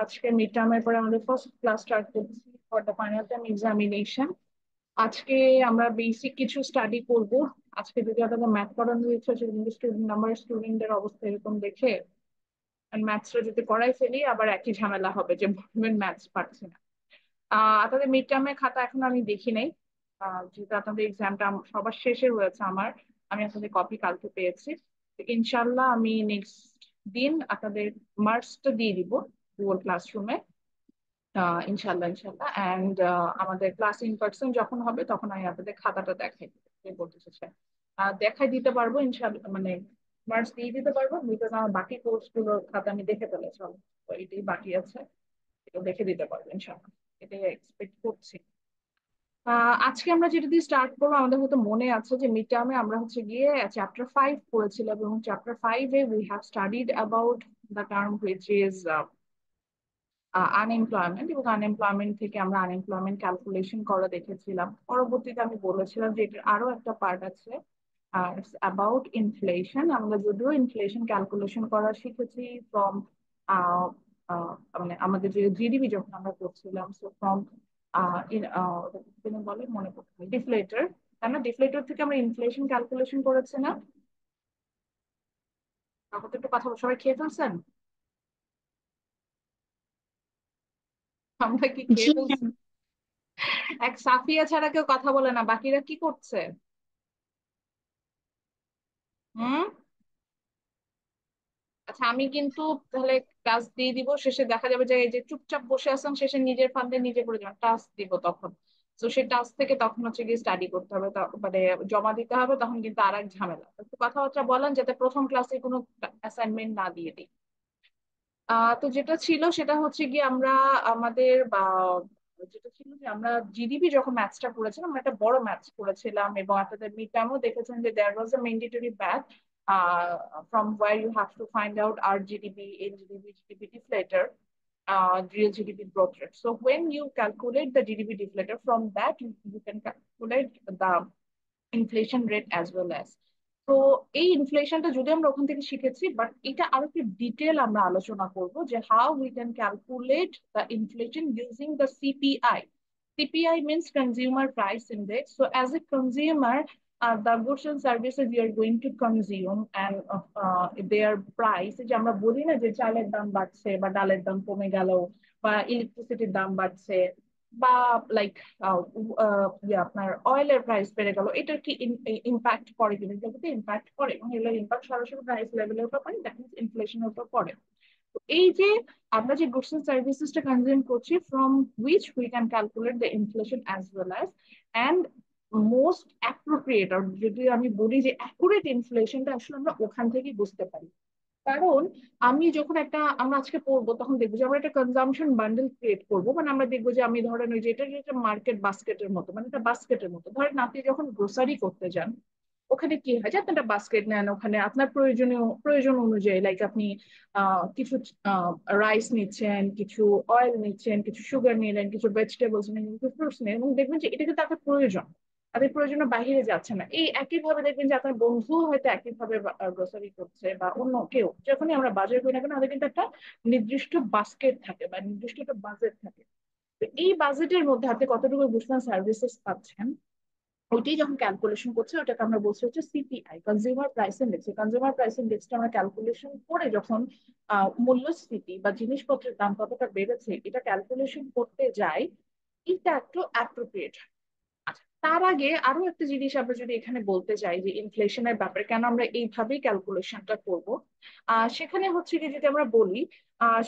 আজকে মিড টার্মের পরে আমাদের ফার্স্ট ক্লাস স্টার্ট করছি for the final term examination. আজকে আমরা বেসিক কিছু স্টাডি করব। আজকে যদি আপনাদের ম্যাথ পড়ানো হয়েছে সেটা কিন্তু স্টুডেন্ট নাম্বার স্টুডেন্টের অবস্থা এরকম দেখে ম্যাথসটা যদি করাই ফেলি আবার একই ঝামেলা হবে যে ম্যাথস পারছি না। আপনাদের মিড টার্মের খাতা এখন আমি দেখি নাই। যেহেতু আপনাদের এক্সামটা সবার শেষে হয়েছে আমি আপনাদের কপি কালকে পেয়েছি। তো ইনশাল্লাহ আমি নেক্সট দিন আপনাদের মার্কসটা দিয়ে দিব গুগল ক্লাসরুমে। ইনশাল্লাহ ইনশাল্লাহ অ্যান্ড আমাদের ক্লাস ইন পার্সন যখন হবে তখন আমি আপনাদের খাতাটা দেখাই দিব, যে বলতে চাচ্ছেন দেখাই দিতে পারবো ইনশাল্লাহ, মানে মার্কস দিয়ে দিতে পারবো বিকজ আমার বাকি কোর্স গুলোর খাতা আমি দেখে ফেলেছি already। তো এটাই বাকি আছে, এটা দেখে দিতে পারবো ইনশাল্লাহ, এটাই এক্সপেক্ট করছি। আজকে আমরা যেটা দিয়ে স্টার্ট করবো, আমাদের হয়তো মনে আছে যে মিড টার্মে আমরা হচ্ছে গিয়ে চ্যাপ্টার 5 পড়েছিলাম এবং চ্যাপ্টার 5-এ we have studied about the term which is unemployment, এবং আনএমপ্লয়মেন্ট থেকে আমরা আনএমপ্লয়মেন্ট ক্যালকুলেশন করা দেখেছিলাম। পরবর্তীতে আমি বলেছিলাম যে এটার আরো একটা পার্ট আছে অ্যাবাউট ইনফ্লেশন। আমরা যদিও ইনফ্লেশন ক্যালকুলেশন করা শিখেছি ফ্রম মানে আমাদের যে জিডিপি যখন আমরা করছিলাম, সো ফ্রম বলে মনে পড়ছে ডিফ্লেটর, তাই না? ডিফ্লেটর থেকে আমরা ইনফ্লেশন ক্যালকুলেশন করেছি না? তখন তো একটু কথা সবাই খেয়ে ফেলছেন, আমরা কি জি খেয়ে ফেলছি? ম্যাম। এক সাফিয়া ছাড়া কেউ কথা বলে না, বাকিরা কি করছে? হুম। আচ্ছা, আমি কিন্তু তাহলে টাস্ক দিয়ে দিব, শেষে দেখা যাবে যে এই যে চুপচাপ বসে আছেন শেষে নিজের ফান্দে নিজে করে যাবেন, টাস্ক দিব তখন। তো সেই টাস্ক থেকে তখন হচ্ছে গিয়ে স্টাডি করতে হবে, মানে জমা দিতে হবে, তখন কিন্তু আর এক ঝামেলা। একটু কথাবার্তা বলেন যাতে প্রথম ক্লাসে কোনো অ্যাসাইনমেন্ট না দিয়ে দিই। তো যেটা ছিল সেটা হচ্ছে গিয়ে আমরা আমাদের যেটা ছিল যে আমরা জিডিপি যখন ম্যাথসটা করেছিলাম, আমরা একটা বড় ম্যাথস করেছিলাম এবং আপনাদের মিড টাইমও দেখেছেন যে there was a mandatory math from where you have to find out RGDP, NGDP, GDP deflator, real GDP growth rate. So when you calculate the GDP deflator, from that you can calculate the inflation rate as well as. তো এই ইনফ্লেশনটা যদি আমরা ওখান থেকে শিখেছি, but এটা আরো একটু ডিটেল আমরা আলোচনা করব যে how we can calculate the inflation using the CPI. CPI means consumer price index. So as a consumer, the goods and services you are going to consume and their price, যে আমরা বলি না যে চালের দাম বাড়ছে বা ডালের দাম কমে গেল বা ইলেকট্রিসিটির দাম বাড়ছে বা লাইক আপনার অয়েলের প্রাইস বেড়ে গেল, এটার কি ইম্প্যাক্ট পড়ে কিনা? এটাতে ইম্প্যাক্ট পড়ে এবং এগুলোর ইম্প্যাক্ট সরাসরি প্রাইস লেভেলের উপর পড়ে, দ্যাট মিনস ইনফ্লেশনের উপর পড়ে। তো এই যে আমরা যে গুডস এন্ড সার্ভিসেসটা কনজিউম করছি, from which we can calculate the inflation as well as and most appropriate, আর যদি আমি বলি যে অ্যাকুরেট ইনফ্লেশনটা আসলে আমরা ওখান থেকেই বুঝতে পারি। কারণ আমি যখন আমরা আজকে পড়বো তখন দেখবো যে আমরা একটা কনজাম্পশন বান্ডেল ক্রিয়েট করবো, মানে আমরা দেখবো যে আমি ধরেন ওই যে এটা যেটা মার্কেট বাস্কেটের মতো, মানে এটা বাস্কেটের মতো ধরেন আপনি যখন গ্রোসারি করতে যান, ওখানে কি হয় যে আপনি একটা বাস্কেট নেন, ওখানে আপনার প্রয়োজন অনুযায়ী লাইক আপনি কিছু রাইস নিচ্ছেন, কিছু অয়েল নিচ্ছেন, কিছু সুগার নিলেন, কিছু ভেজিটেবলস নিলেন, কিছু ফ্রুটস নিলেন, এবং দেখবেন যে এটা কিন্তু আপনার প্রয়োজন, তাদের প্রয়োজনের বাহিরে যাচ্ছে না। এই একইভাবে দেখবেন যে আপনার বন্ধু হয়তো একইভাবে গ্রোসারি করছে বা অন্য কেউ, যখনই আমরা বাজার করি না কেন আমাদের কিন্তু একটা নির্দিষ্ট বাস্কেট থাকে বা নির্দিষ্ট একটা বাজেট থাকে। তো এই বাজেটের মধ্যে আপনি কতটুকু গুডস এন্ড সার্ভিসেস পাচ্ছেন, ওইটাই যখন ক্যালকুলেশন করছে ওটাকে আমরা বলছি হচ্ছে CPI, consumer price index. Consumer price ইন্ডেক্সটা আমরা ক্যালকুলেশন করে যখন মূল্যস্ফীতি বা জিনিসপত্রের দাম কতটা বেড়েছে এটা ক্যালকুলেশন করতে যাই, এটা একটু অ্যাপ্রোপ্রিয়েট। আচ্ছা, তার আগে আরো একটা জিনিস আমরা যদি এখানে বলতে চাই যে ইনফ্লেশনের ব্যাপারে কেন আমরা এইভাবেই ক্যালকুলেশনটা করব, সেখানে হচ্ছে কি যদি আমরা বলি,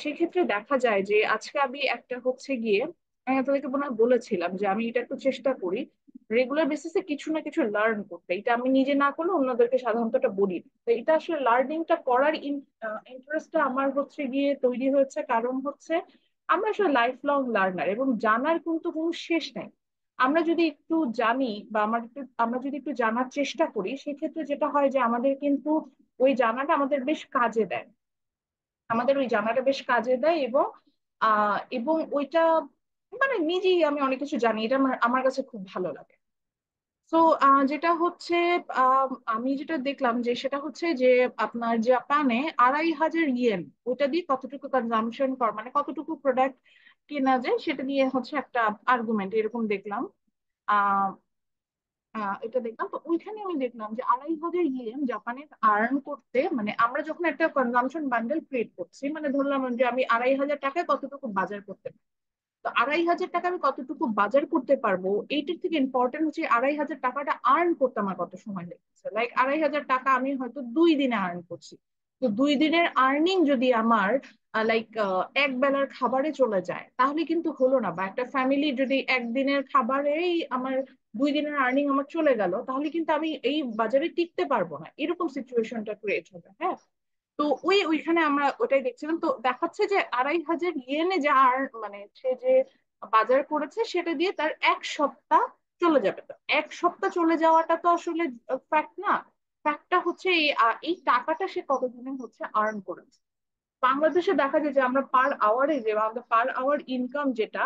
সেক্ষেত্রে দেখা যায় যে আজকে আমি একটা হচ্ছে গিয়ে আমি আপনাদেরকে মনে হয় বলেছিলাম যে আমি এটা একটু চেষ্টা করি রেগুলার বেসিসে কিছু না কিছু লার্ন করতে। এটা আমি নিজে না করলে অন্যদেরকে সাধারণত এটা বলি না। তো এটা আসলে লার্নিংটা করার ইন্টারেস্টটা আমার হচ্ছে গিয়ে তৈরি হয়েছে কারণ হচ্ছে আমরা আসলে লাইফ লং লার্নার এবং জানার কিন্তু কোনো শেষ নাই। আমরা যদি একটু জানি বা আমরা যদি একটু জানার চেষ্টা করি, সেক্ষেত্রে যেটা হয় যে আমাদের কিন্তু ওই জানাটা আমাদের বেশ কাজে দেয়, আমাদের ওই জানাটা বেশ কাজে দেয় এবং ওইটা মানে নিজেই আমি অনেক কিছু জানি, এটা আমার আমার কাছে খুব ভালো লাগে। তো যেটা হচ্ছে, আমি যেটা দেখলাম যে সেটা হচ্ছে যে আপনার জাপানে 2,500 ইয়েন, ওটা দিয়ে কতটুকু কনজাম্পশন মানে কতটুকু প্রোডাক্ট কেনা যায় সেটা নিয়ে হচ্ছে একটা আর্গুমেন্ট এরকম দেখলাম। আহ এটা দেখলাম, তো ওইখানে আমি দেখলাম যে 2,500 ইয়েন জাপানে আর্ন করতে, মানে আমরা যখন একটা কনজাম্পশন বান্ডেল ক্রিয়েট করছি, মানে ধরলাম যে আমি 2,500 টাকায় কতটুকু বাজার করতে, তো 2,500 টাকা আমি কতটুকু বাজার করতে পারবো, এইটার থেকে ইম্পর্টেন্ট হচ্ছে 2,500 টাকাটা আর্ন করতে আমার কত সময় লেগেছে। লাইক 2,500 টাকা আমি হয়তো 2 দিনে আর্ন করছি, তো 2 দিনের আর্নিং যদি আমার লাইক এক বেলার খাবারে চলে যায় তাহলে কিন্তু হলো না। বা একটা ফ্যামিলি যদি একদিনের খাবারেই আমার 2 দিনের আর্নিং আমার চলে গেল, তাহলে কিন্তু আমি এই বাজারে টিকতে পারবো না, এরকম সিচুয়েশনটা ক্রিয়েট হবে। হ্যাঁ, তো ওইখানে আমরা ওটাই দেখছিলাম, তো দেখাচ্ছে যে 2,500 ইয়েনে যে আর মানে সে যে বাজার করেছে সেটা দিয়ে তার 1 সপ্তাহ চলে যাবে। তো 1 সপ্তাহ চলে যাওয়াটা তো আসলে ফ্যাক্ট না। ফ্যাক্টটা হচ্ছে এই টাকাটা সে কতদিনে হচ্ছে আর্ন করেছে। বাংলাদেশে দেখা যায় যে আমরা পার আওয়ারে, যে আমাদের পার আওয়ার ইনকাম যেটা,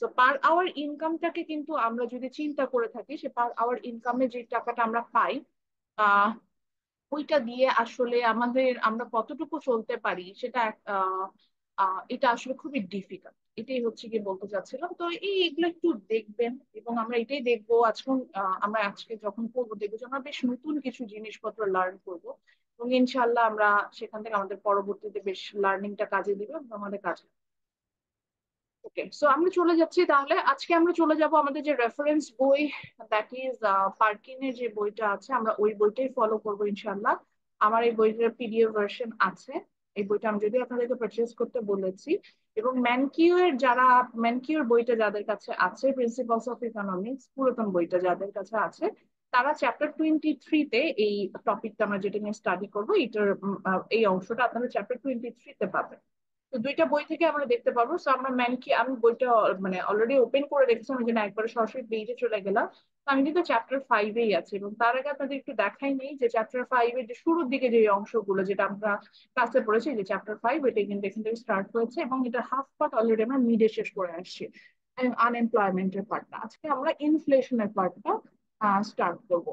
তো পার আওয়ার ইনকামটাকে কিন্তু আমরা যদি চিন্তা করে থাকি, সে পার আওয়ার ইনকামে যে টাকাটা আমরা পাই, আহ ওইটা দিয়ে আসলে আমরা কতটুকু চলতে পারি সেটা এটা আসলে খুবই ডিফিকাল্ট। এটাই হচ্ছে কি বলতে চাচ্ছিলাম। তো এগুলো একটু দেখবেন, এবং আমরা এটাই দেখবো আজকে। আমরা আজকে যখন করবো দেখবো যে আমরা বেশ নতুন কিছু জিনিসপত্র লার্ন করবো, এবং ইনশাল্লাহ আমরা সেখান থেকে আমাদের পরবর্তীতে বেশ লার্নিংটা কাজে দিবে এবং আমাদের কাজে। ওকে, সো আমরা চলে যাচ্ছি তাহলে। আজকে আমরা চলে যাব আমাদের যে রেফারেন্স বই, দ্যাট ইজ পার্কিনের যে বইটা আছে, আমরা ওই বইটাই ফলো করবো ইনশাল্লাহ। আমার এই বইটার পিডিএফ ভার্সন আছে। এই বইটা আমি যদি আপনাদেরকে পারচেজ করতে বলেছি। এবং ম্যানকিউর বইটা যাদের কাছে আছে, প্রিন্সিপালস অফ ইকোনমিক্স পুরাতন বইটা যাদের কাছে আছে, তারা চ্যাপ্টার 23-তে এই টপিকটা আমরা যেটা নিয়ে স্টাডি করবো, এটার এই অংশটা আপনারা চ্যাপ্টার 23-তে পাবেন। তো দুইটা বই থেকে আমরা দেখতে পারবো। সো আমরা আমি বইটা মানে অলরেডি ওপেন করে রেখেছি, আমি জন্য একবারে সরাসরি পেজে চলে গেলাম। তো আমি কিন্তু চ্যাপ্টার 5-এই আছি, এবং তার আগে আপনাদের একটু দেখাই নেই যে চ্যাপ্টার 5-এর যে শুরুর দিকে যে অংশগুলো যেটা আমরা ক্লাসে পড়েছি, যে চ্যাপ্টার 5 এটা কিন্তু এখান থেকে স্টার্ট হয়েছে, এবং এটা হাফ পার্ট অলরেডি আমরা মিডে শেষ করে আসছি। আনএমপ্লয়মেন্টের পার্টটা, আজকে আমরা ইনফ্লেশনের পার্টটা স্টার্ট করবো।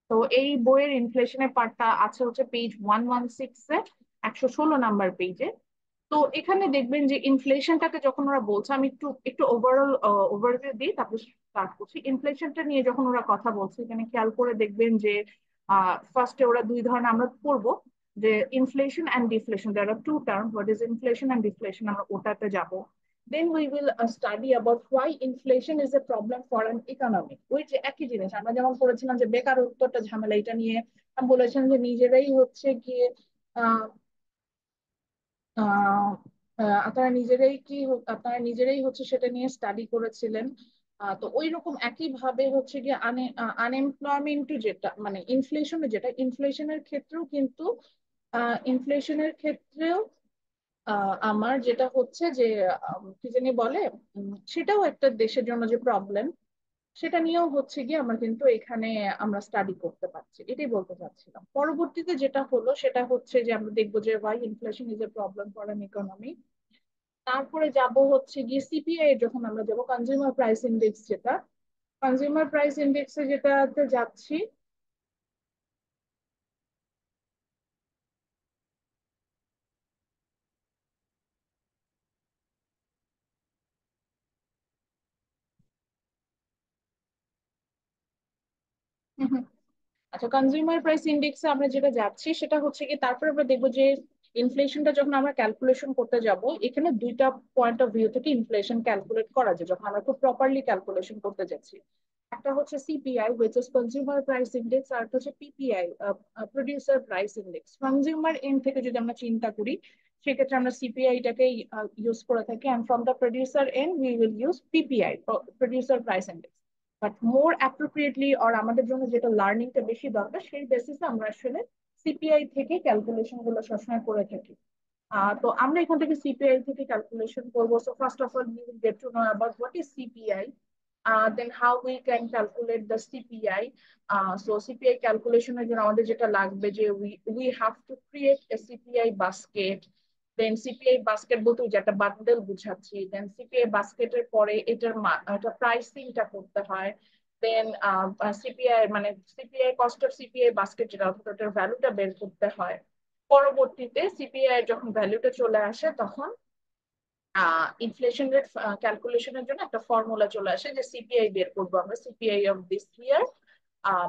তো এই বইয়ের ইনফ্লেশনের পার্টটা আছে হচ্ছে পেজ 116-এ, 116 নাম্বার পেজে। তো এখানে দেখবেন যে ইনফ্লেশনটাকে যখন ওরা বলছে, আমি একটু একটু ওভারঅল ওভারভিউ দিই, তারপর স্টার্ট করছি। ইনফ্লেশনটা নিয়ে যখন ওরা কথা বলছে, এখানে খেয়াল করে দেখবেন যে ফার্স্টে ওরা দুই ধরনের আমরা পড়বো, যে inflation and deflation, there are two term, what is inflation and deflation, আমরা ওটাতে যাব। Then we will study about why inflation is a problem for an economy. ওই যে একই জিনিস আমরা যেমন করেছিলাম যে বেকারত্বটা ঝামেলা, এটা নিয়ে আমি বলেছিলাম যে নিজেরাই হচ্ছে গিয়ে আহ আহ আপনারা নিজেরাই হচ্ছে সেটা নিয়ে স্টাডি করেছিলেন। তো ওই রকম একই ভাবে হচ্ছে গিয়ে আনএমপ্লয়মেন্ট যেটা, মানে ইনফ্লেশনের ক্ষেত্রেও কিন্তু ইনফ্লেশনের ক্ষেত্রেও আমার যেটা হচ্ছে যে কি জানি বলে, সেটাও একটা দেশের জন্য যে প্রবলেম, সেটা নিয়েও হচ্ছে গিয়ে আমরা কিন্তু এখানে আমরা স্টাডি করতে পারছি। এটাই বলতে চাচ্ছিলাম। পরবর্তীতে যেটা হলো সেটা হচ্ছে যে আমরা দেখবো যে why inflation is a problem for an economy. তারপরে যাব হচ্ছে গিয়ে সিপিআই, যখন আমরা যাব কনজিউমার প্রাইস ইন্ডেক্স, যেটা কনজিউমার প্রাইস ইন্ডেক্সে যেটাতে যাচ্ছি। হুম হুম। আচ্ছা, কনজিউমার প্রাইস ইন্ডেক্সে আমরা যেটা যাচ্ছি সেটা হচ্ছে কি, তারপরে আমরা দেখবো যে ইনফ্লেশনটা যখন আমরা ক্যালকুলেশন করতে যাব, এখানে দুইটা পয়েন্ট অফ ভিউ থেকে ইনফ্লেশন ক্যালকুলেট করা যায় যখন আমরা খুব প্রপারলি ক্যালকুলেশন করতে যাচ্ছি। একটা হচ্ছে CPI, which is consumer price index, আর একটা হচ্ছে PPI, producer price index. Consumer end থেকে যদি আমরা চিন্তা করি, সেক্ষেত্রে আমরা সিপিআইটাকে ইউজ করে থাকি, and from the producer end we will use PPI, producer price index. But more appropriately, আর আমাদের জন্য যেটা লার্নিংটা বেশি দরকার, সেই বেসিসে আমরা আসলে সিপিআই থেকে ক্যালকুলেশন গুলো সবসময় করে থাকি। তো আমরা এখান থেকে সিপিআই থেকে ক্যালকুলেশন করবো। So first of all we will get to know about what is CPI, then how we can calculate the CPI. So CPI calculation এর জন্য আমাদের যেটা লাগবে যে we have to create a CPI basket. Then CPI basket বলতে যে একটা bundle বুঝাচ্ছি, দেন সিপিআই বাস্কেটের পরে এটা প্রাইসিংটা করতে হয়। দেন সিপিআই মানে CPI cost of CPI basket যেটা অর্থাৎ ওটার ভ্যালুটা বের করতে হয়। পরবর্তীতে সিপিআই যখন ভ্যালুটা চলে আসে তখন ইনফ্লেশন রেট ক্যালকুলেশনের জন্য একটা ফর্মুলা চলে আসে যে সিপিআই বের করবো আমরা, সিপিআই অফ দিস ইয়ার,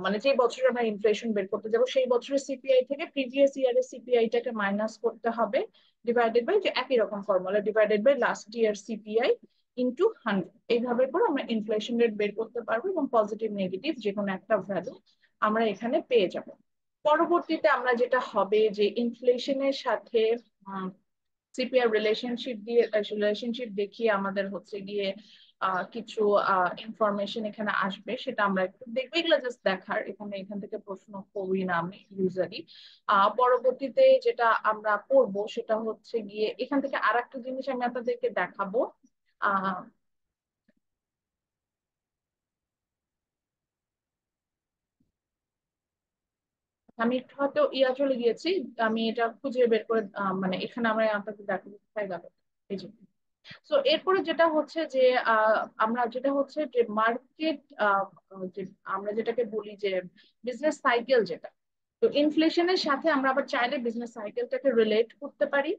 মানে যে বছরে আমরা ইনফ্লেশন বের করতে যাবো সেই বছরের সিপিআই থেকে প্রিভিয়াস ইয়ারের সিপিআইটাকে মাইনাস করতে হবে, ডিভাইডেড বাই যে একই রকম formula divided by last year CPI into 100। এইভাবে করে আমরা ইনফ্লেশন রেট বের করতে পারবো এবং পজিটিভ নেগেটিভ যে কোনো একটা ভ্যালু আমরা এখানে পেয়ে যাব। পরবর্তীতে আমরা যেটা হবে যে ইনফ্লেশনের সাথে সিপিআর রিলেশনশিপ দেখিয়ে আমাদের হচ্ছে গিয়ে কিছু ইনফরমেশন এখানে আসবে, সেটা আমরা একটু দেখবো। এগুলো জাস্ট দেখার, এখান থেকে প্রশ্ন করি না আমি ইউজালি। পরবর্তীতে যেটা আমরা করব সেটা হচ্ছে গিয়ে এখান থেকে আর একটা জিনিস আমি আপনাদেরকে দেখাবো। আহ আমি একটু হয়তো চলে গিয়েছি, আমি এটা খুঁজে বের করে মানে এখানে আমরা আপনাকে দেখাবো কোথায় গেল এই যে। তো এরপরে যেটা হচ্ছে যে আমরা যেটা হচ্ছে যে মার্কেট, যে আমরা যেটাকে বলি যে বিজনেস সাইকেল যেটা, তো ইনফ্লেশনের সাথে আমরা আবার চাইলে বিজনেস সাইকেলটাকে রিলেট করতে পারি।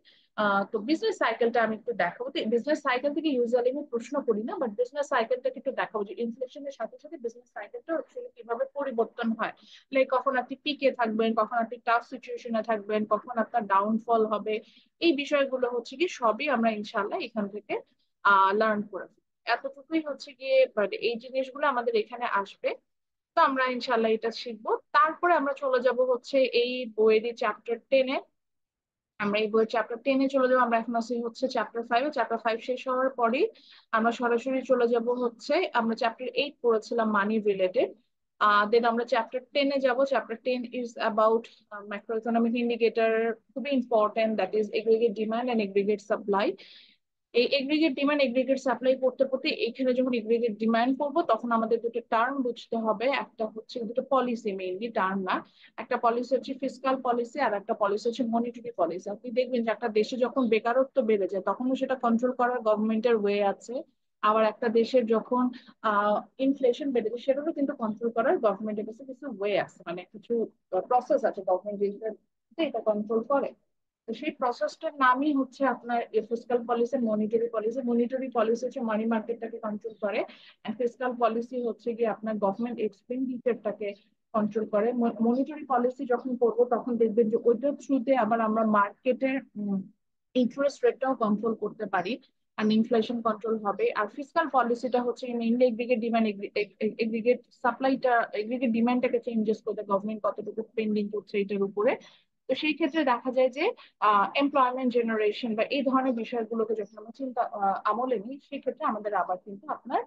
তো বিজনেস সাইকেলটা আমি একটু দেখাবো। তো বিজনেস সাইকেল থেকে ইউজুয়ালি আমি প্রশ্ন করি না, বাট বিজনেস সাইকেলটাকে একটু দেখাবো যে ইনফ্লেশনের সাথে সাথে বিজনেস সাইকেলটা আসলে কিভাবে পরিবর্তন হয়। লাইক কখন আপনি পিকে থাকবেন, কখন আপনি টাফ সিচুয়েশনে থাকবেন, কখন আপনার ডাউনফল হবে। এই বিষয়গুলো হচ্ছে কি সবই আমরা ইনশাল্লাহ এখান থেকে লার্ন করে ফেলবো। এতটুকুই হচ্ছে গিয়ে মানে এই জিনিসগুলো আমাদের এখানে আসবে। তো আমরা ইনশাল্লাহ এটা শিখবো। তারপরে আমরা চলে যাব হচ্ছে এই বইয়েরই চ্যাপ্টার 10-এ। আমরা এই বইয়ের চ্যাপ্টার 10-এ চলে যাবো। আমরা এখন আছি হচ্ছে চ্যাপ্টার 5-এ। চ্যাপ্টার 5 শেষ হওয়ার পরেই আমরা সরাসরি চলে যাব হচ্ছে, আমরা চ্যাপ্টার 8 পড়েছিলাম মানি রিলেটেড। দেন আমরা চ্যাপ্টার 10-এ যাব। Chapter 10 is about macro economic indicator, খুবই important, that is aggregate demand and aggregate supply. এই এগ্রিগেট ডিমান্ড এগ্রিগেট সাপ্লাই পড়তে পড়তে এখানে যখন এগ্রিগেট ডিমান্ড পড়বো তখন আমাদের দুটো টার্ম বুঝতে হবে। একটা হচ্ছে দুটো পলিসি, মেইনলি টার্ম না, একটা পলিসি হচ্ছে ফিসকাল পলিসি আর একটা পলিসি হচ্ছে মনিটারি পলিসি। আপনি দেখবেন যে একটা দেশে যখন বেকারত্ব বেড়ে যায় তখনও সেটা কন্ট্রোল করার গভর্নমেন্টের ওয়ে আছে। আবার একটা দেশের যখন ইনফ্লেশন বেড়ে যায় সেটারও কিন্তু কন্ট্রোল করার গভর্নমেন্টের কাছে কিছু ওয়ে আছে, মানে কিছু প্রসেস আছে গভর্নমেন্ট এটা কন্ট্রোল করে। তো সেই প্রসেসটার নামই হচ্ছে আপনার fiscal policy, monetary policy. Monetary policy হচ্ছে মানি মার্কেটটাকে কন্ট্রোল করে, ফিসকাল পলিসি হচ্ছে গিয়ে আপনার গভর্নমেন্ট এক্সপেন্ডিচারটাকে কন্ট্রোল করে। মনিটারি পলিসি যখন করবো তখন দেখবেন যে ওইটার থ্রুতে আবার আমরা মার্কেটের ইন্টারেস্ট রেটটাও কন্ট্রোল করতে পারি, আর ইনফ্লেশন কন্ট্রোল হবে। আর ফিসকাল পলিসিটা হচ্ছে মেইনলি এগ্রিগেট ডিমান্ড এগ্রিগেট সাপ্লাইটা এগ্রিগেট ডিমান্ডটাকে চেঞ্জেস করতে গভর্নমেন্ট কতটুকু স্পেন্ডিং করছে এটার উপরে। তো সেই ক্ষেত্রে দেখা যায় যে এমপ্লয়মেন্ট জেনারেশন বা এই ধরনের বিষয়গুলোকে যখন আমরা চিন্তা আমলে নিই সেই ক্ষেত্রে আমাদের আবার কিন্তু আপনার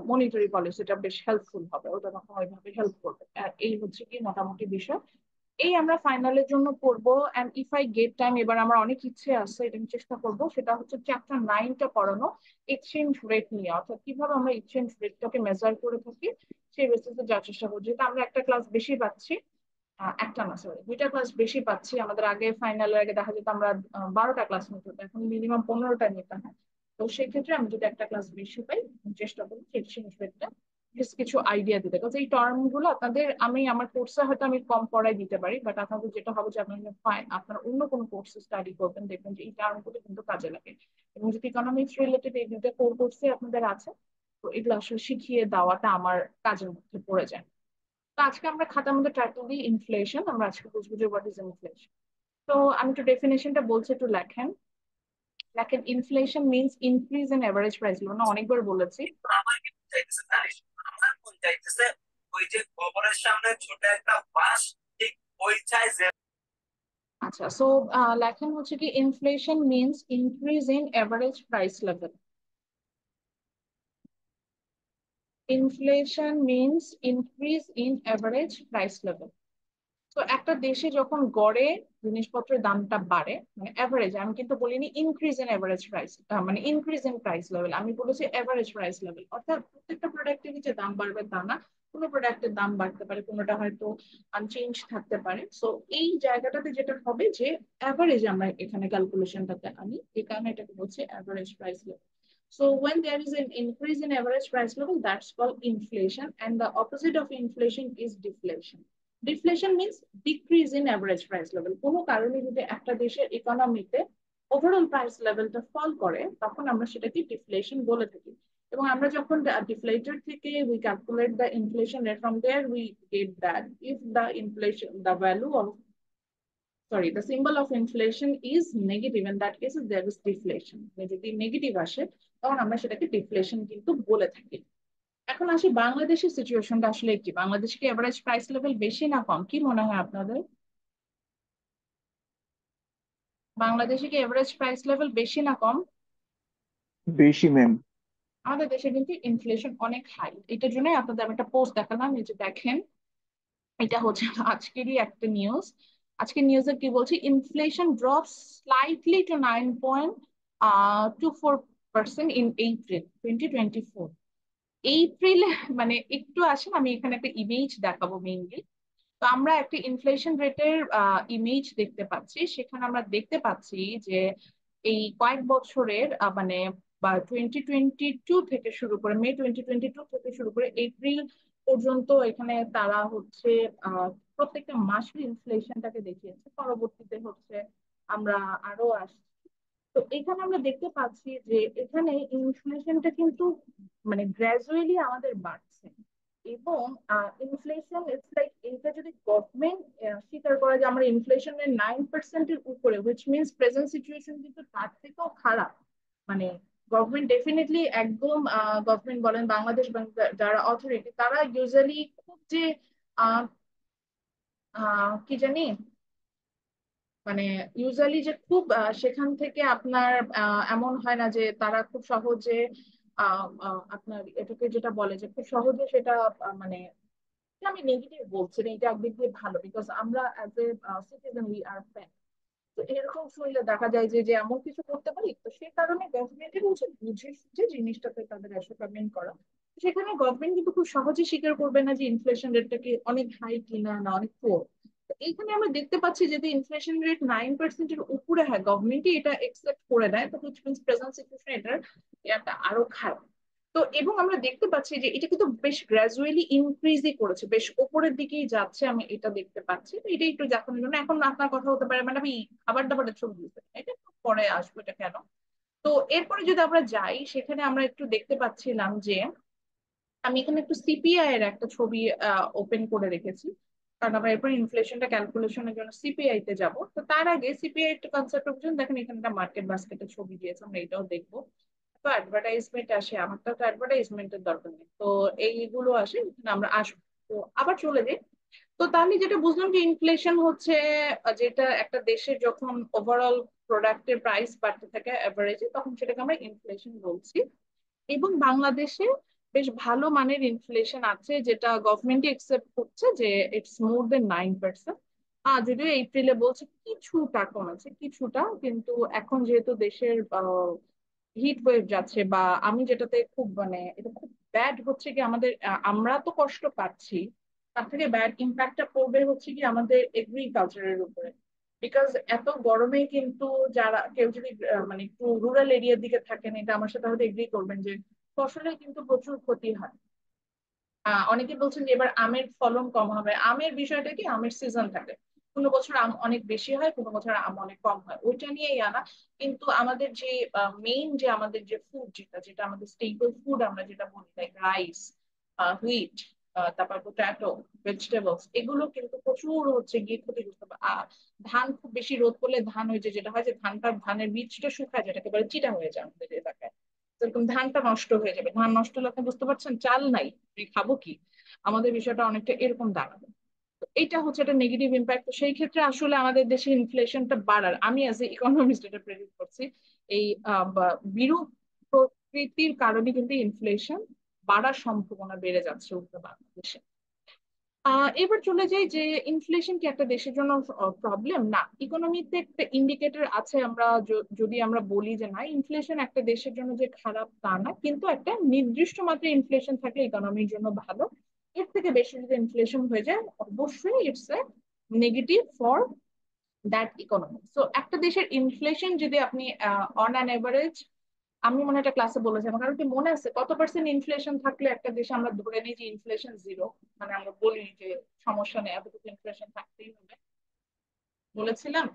মনিটারি পলিসিটা বেশ হেল্পফুল হবে, ওটা তখন ওইভাবে হেল্প করবে। আর এই হচ্ছে কি মোটামুটি বিষয়। এই আমরা ফাইনালের জন্য পড়বো। And if I get time, এবার আমার অনেক ইচ্ছে আছে, এটা আমি চেষ্টা করবো, সেটা হচ্ছে চ্যাপ্টার 9টা পড়ানো, এক্সচেঞ্জ রেট নিয়ে, অর্থাৎ কিভাবে আমরা এক্সচেঞ্জ রেটটাকে মেজার করে থাকি সেই বেসিসে যাওয়ার চেষ্টা করছি। যেহেতু আমরা একটা ক্লাস বেশি পাচ্ছি, একটা না সরি দুইটা ক্লাস বেশি পাচ্ছি, আমাদের আগে ফাইনালের আগে দেখা যেত আমরা 12টা ক্লাস নিতে হতো, এখন মিনিমাম 15টা নিতে হয়। তো সেই ক্ষেত্রে আমি যদি একটা ক্লাস বেশি পাই আমি চেষ্টা করি এক্সচেঞ্জ রেটটা কিছু আইডিয়া দিতে, কারণ এই টার্ম গুলো আপনাদের আমি আমার কোর্সে হয়তো আমি কম পড়াই দিতে পারি, বাট আপনাদের যেটা হবে যে আপনার আপনার অন্য কোনো কোর্সে স্টাডি করবেন দেখবেন যে এই টার্ম গুলো কিন্তু কাজে লাগে। এবং যদি ইকোনমিক্স রিলেটেড এই দুটো কোর্সে আপনাদের আছে, তো এগুলো আসলে শিখিয়ে দেওয়াটা আমার কাজের মধ্যে পড়ে যায়। তো আজকে আমরা খাতার মধ্যে টাইটেল দিই ইনফ্লেশন, আমরা আজকে বুঝবো যে হোয়াট ইজ ইনফ্লেশন। তো আমি একটু ডেফিনেশনটা বলছি, একটু লেখেন। লেখেন inflation means increase in average price. না অনেকবার বলেছি। আমার কি চাইতেছে জানিস? আমার কোন চাইতেছে ওই যে কবরের সামনে ছোট একটা বাঁশ, ঠিক ওই চাই যে। আচ্ছা, সো লেখেন হচ্ছে কি inflation means increase in average price level. Inflation means increase in average price level. তো একটা দেশে যখন গড়ে জিনিসপত্রের দামটা বাড়ে, মানে এভারেজ, আমি কিন্তু বলিনি ইনক্রিজ ইন এভারেজ প্রাইস, মানে ইনক্রিজ ইন প্রাইস লেভেল, আমি বলেছি এভারেজ প্রাইস লেভেল, অর্থাৎ প্রত্যেকটা প্রোডাক্টের যে দাম বাড়বে তা না, কোনো প্রোডাক্টের দাম বাড়তে পারে, কোনোটা হয়তো আনচেঞ্জ থাকতে পারে। সো এই জায়গাটাতে যেটা হবে যে অ্যাভারেজ আমরা এখানে ক্যালকুলেশনটাতে আনি, এই কারণে এটাকে বলছে average price level. So when there is an increase in average price level, that's called inflation, and the opposite of inflation is deflation. Deflation means decrease in average price level. কোনো কারণে যদি একটা দেশের ইকোনমিতে ওভারঅল প্রাইস লেভেলটা ফল করে, তখন আমরা সেটাকে ডিফ্লেশন বলে থাকি। এবং আমরা যখন ডিফলেটর থেকে we calculate the inflation rate, from there we get that if the inflation, the value of, sorry, the symbol of inflation is negative, in that case there is deflation. যদি নেগেটিভ আসে তখন আমরা সেটাকে ডিফ্লেশন কিন্তু বলে থাকি। এখন আসি বাংলাদেশের সিচুয়েশনটা আসলে কি, বাংলাদেশে কি এভারেজ প্রাইস লেভেল বেশি না কম, কি মনে হয় আপনাদের? বাংলাদেশে কি এভারেজ প্রাইস লেভেল বেশি না কম? বেশি ম্যাম। আমাদের দেশে কিন্তু ইনফ্লেশন অনেক হাই। এটার জন্যই আপনাদের আমি একটা পোস্ট দেখালাম, এই যে দেখেন, এটা হচ্ছে আজকেরই একটা নিউজ। আজকে নিউজে কি বলছে, inflation drops slightly to 9.24% in April 2024। এপ্রিলে, মানে একটু আসেন, আমি এখানে একটা ইমেজ দেখাবো মেইনলি। তো আমরা একটা ইনফ্লেশন রেটের ইমেজ দেখতে পাচ্ছি, সেখানে আমরা দেখতে পাচ্ছি যে এই কয়েক বছরের মানে বা 2022 থেকে শুরু করে, মে 2022 থেকে শুরু করে এপ্রিল পর্যন্ত এখানে তারা হচ্ছে প্রত্যেকটা মাসের ইনফ্লেশনটাকে দেখিয়েছে। পরবর্তীতে হচ্ছে আমরা আরো আসছি। তো এখানে আমরা দেখতে পাচ্ছি যে এখানে ইনফ্লেশনটা কিন্তু মানে গ্র্যাজুয়ালি আমাদের বাড়ছে। এবং ইনফ্লেশন ইটস লাইক, এটা যদি গভর্নমেন্ট স্বীকার করে যে আমরা ইনফ্লেশনের 9%-এর উপরে, হুইচ মিনস প্রেজেন্ট সিচুয়েশন কিন্তু তার থেকেও খারাপ। মানে গভর্নমেন্ট ডেফিনেটলি একদম, গভর্নমেন্ট বলেন, বাংলাদেশ ব্যাংক যারা অথরিটি, তারা ইউজুয়ালি খুব যে আহ কি জানি, মানে ইউজুয়ালি যে খুব সেখান থেকে আপনার এমন হয় না যে তারা খুব সহজে আপনার এটাকে যেটা বলে যে খুব সহজে সেটা মানে, আমি নেগেটিভ বলছি না, এটা একদিক দিয়ে ভালো, বিকজ আমরা as a citizen we are fan. তো এরকম শুনলে দেখা যায় যে যে এমন কিছু করতে পারি, তো সেই কারণে গভর্নমেন্টের উচিত বুঝে সুঝে জিনিসটাকে তাদের অ্যাসেটমেন্ট করা। সেখানে গভর্নমেন্ট কিন্তু খুব সহজে স্বীকার করবে না যে ইনফ্লেশন রেটটা কি অনেক হাই কিনা না অনেক পোর। এইখানে আমরা দেখতে পাচ্ছি যদি ইনফ্লেশন রেট 9%-এর উপরে হয়, গভর্নমেন্টই এটা একসেপ্ট করে দেয়, তো হুইচ মিনস প্রেজেন্ট সিচুয়েশন এটা আরো খারাপ। তো এবং আমরা দেখতে পাচ্ছি যে এটা কিন্তু বেশ গ্রাজুয়ালি ইনক্রিজই করেছে, বেশ উপরের দিকেই যাচ্ছে, আমি এটা দেখতে পাচ্ছি। তো এটা একটু দেখানোর জন্য, এখন আপনার কথা হতে পারে মানে আমি খাবার দাবারের ছবি দিতে, এটা একটু পরে আসবো, এটা কেন। তো এরপরে যদি আমরা যাই, সেখানে আমরা একটু দেখতে পাচ্ছিলাম যে আমি এখানে একটু সিপিআই এর একটা ছবি ওপেন করে রেখেছি, কারণ আমরা এরপর ইনফ্লেশনটা ক্যালকুলেশনের জন্য সিপিআই তে যাব। তো তার আগে সিপিআই একটা কনসেপ্ট বুঝুন, দেখেন এখানে একটা মার্কেট বাস্কেটের ছবি দিয়েছে, আমরা এটাও দেখবো। তো অ্যাডভার্টাইজমেন্ট আসে, আমার তো অ্যাডভার্টাইজমেন্টের দরকার নেই, তো এইগুলো আসে, এখানে আমরা আসবো। তো আবার চলে যাই। তো তাহলে যেটা বুঝলাম যে ইনফ্লেশন হচ্ছে যেটা একটা দেশের যখন ওভারঅল প্রোডাক্টের প্রাইস বাড়তে থাকে অ্যাভারেজে, তখন সেটাকে আমরা ইনফ্লেশন বলছি। এবং বাংলাদেশে বেশ ভালো মানের ইনফ্লেশন আছে, যেটা গভর্নমেন্টই একসেপ্ট করছে যে ইটস মোর দেন 9%। যদিও এপ্রিলে বলছে কিছুটা কমেছে, কিছুটা, কিন্তু এখন যেহেতু দেশের হিট ওয়েভ যাচ্ছে, বা আমি যেটাতে খুব মানে এটা খুব ব্যাড হচ্ছে কি আমাদের, আমরা তো কষ্ট পাচ্ছি, তার থেকে ব্যাড ইম্প্যাক্টটা পড়বে হচ্ছে কি আমাদের এগ্রিকালচারের উপরে। বিকজ এত গরমে কিন্তু যারা কেউ যদি মানে একটু রুরাল এরিয়ার দিকে থাকেন, এটা আমার সাথে হয়তো এগ্রি করবেন যে ফসলের কিন্তু প্রচুর ক্ষতি হয়। অনেকে বলছেন যে এবার আমের ফলন কম হবে। আমের বিষয়টা কি, আমের সিজন থাকে, কোনো বছর আম অনেক বেশি হয়, কোনো বছর আম অনেক কম হয়, ওইটা নিয়েই আনা। কিন্তু আমাদের যে মেইন যে আমাদের যে ফুড, যেটা যেটা আমাদের স্টেপল ফুড আমরা যেটা বলি, লাইক রাইস, হুইট, তারপর পোট্যাটো, ভেজিটেবলস, এগুলো কিন্তু প্রচুর হচ্ছে গিয়ে ক্ষতিগ্রস্ত ধান খুব বেশি রোদ পড়লে ধান হয়েছে, যেটা হয় যে ধানের বীজটা শুকায়, যেটাকে বলে চিটা হয়ে যায় আমাদের এলাকায়। যেরকম ধানটা নষ্ট হয়ে যাবে, ধান নষ্ট হলে আপনি বুঝতে পারছেন চাল নাই, আমি খাবো কি, আমাদের বিষয়টা অনেকটা এরকম দাঁড়াবে। তো এটা হচ্ছে একটা নেগেটিভ ইম্প্যাক্ট। তো সেই ক্ষেত্রে আসলে আমাদের দেশে ইনফ্লেশনটা বাড়ার, আমি অ্যাজ এ ইকোনমিস্ট এটা প্রেডিক্ট করছি, এই বিরূপ প্রকৃতির কারণে কিন্তু ইনফ্লেশন বাড়ার সম্ভাবনা বেড়ে যাচ্ছে উত্তর বাংলাদেশে। এবার চলে যাই যে ইনফ্লেশন কি একটা দেশের জন্য প্রবলেম না। ইকোনমিতে একটা ইন্ডিকেটর আছে, আমরা যদি আমরা বলি যে না ইনফ্লেশন একটা দেশের জন্য যে খারাপ তা না, কিন্তু একটা নির্দিষ্ট মাত্রায় ইনফ্লেশন থাকলে ইকোনমির জন্য ভালো। এর থেকে বেশি যদি ইনফ্লেশন হয়ে যায়, অবশ্যই it's a negative for that economy. So একটা দেশের ইনফ্লেশন যদি আপনি অন অ্যান এভারেজ আমি মনে হয় একটা ক্লাসে বলেছিলাম, কারণ কি মনে আছে কত পার্সেন্ট ইনফ্লেশন থাকলে একটা দেশে আমরা ধরে নিই যে ইনফ্লেশন জিরো, মানে আমরা বলি যে সমস্যা নেই, এতটুকু ইনফ্লেশন থাকতেই হবে, বলেছিলাম,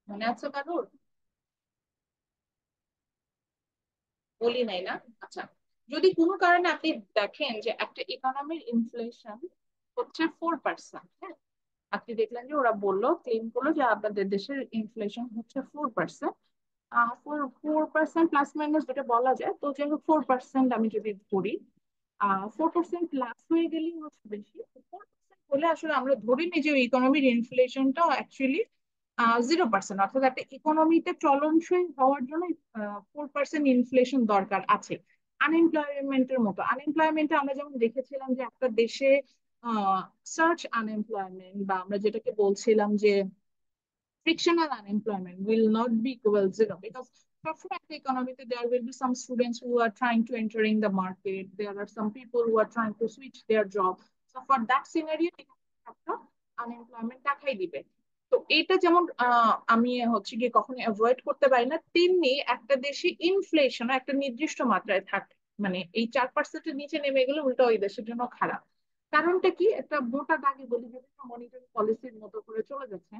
মনে আছে কারোর? বলি নাই না? আচ্ছা, যদি কোনো কারণে আপনি দেখেন যে একটা ইকোনমির ইনফ্লেশন হচ্ছে 4%, হ্যাঁ, আপনি দেখলেন যে ওরা বললো, ক্লেম করলো যে আপনাদের দেশের ইনফ্লেশন হচ্ছে 4%, 4% প্লাস মাইনাস যেটা বলা যায়, তো যাই হোক 4% আমি যদি ধরি, 4% প্লাস হয়ে গেলেই হচ্ছে বেশি, 4% হলে আসলে আমরা ধরে নিই যে ইকোনমির ইনফ্লেশনটা অ্যাকচুয়ালি 0%, অর্থাৎ একটা ইকোনমিতে চলনসই হওয়ার জন্য 4% ইনফ্লেশন দরকার আছে। আনএমপ্লয়মেন্টের মতো, আনএমপ্লয়মেন্টে আমরা যেমন দেখেছিলাম যে একটা দেশে সার্চ আনএমপ্লয়মেন্ট, বা আমরা যেটাকে বলছিলাম যে frictional unemployment will not be equal zero, because for the economy there will be some students who are trying to entering the market, there are some people who are trying to switch their job, so for that scenario একটা unemployment দেখাই দিবে। তো এটা যেমন আমি হচ্ছে গিয়ে কখনো অ্যাভয়েড করতে পারি না, তেমনি একটা দেশে ইনফ্লেশন একটা নির্দিষ্ট মাত্রায় থাকে, মানে এই 4%-এর নিচে নেমে গেলে উল্টো ওই দেশের জন্য খারাপ। কারণটা কি, একটা মোটা দাগে বলি, বিভিন্ন মনিটারি পলিসির মতো করে চলে যাচ্ছে।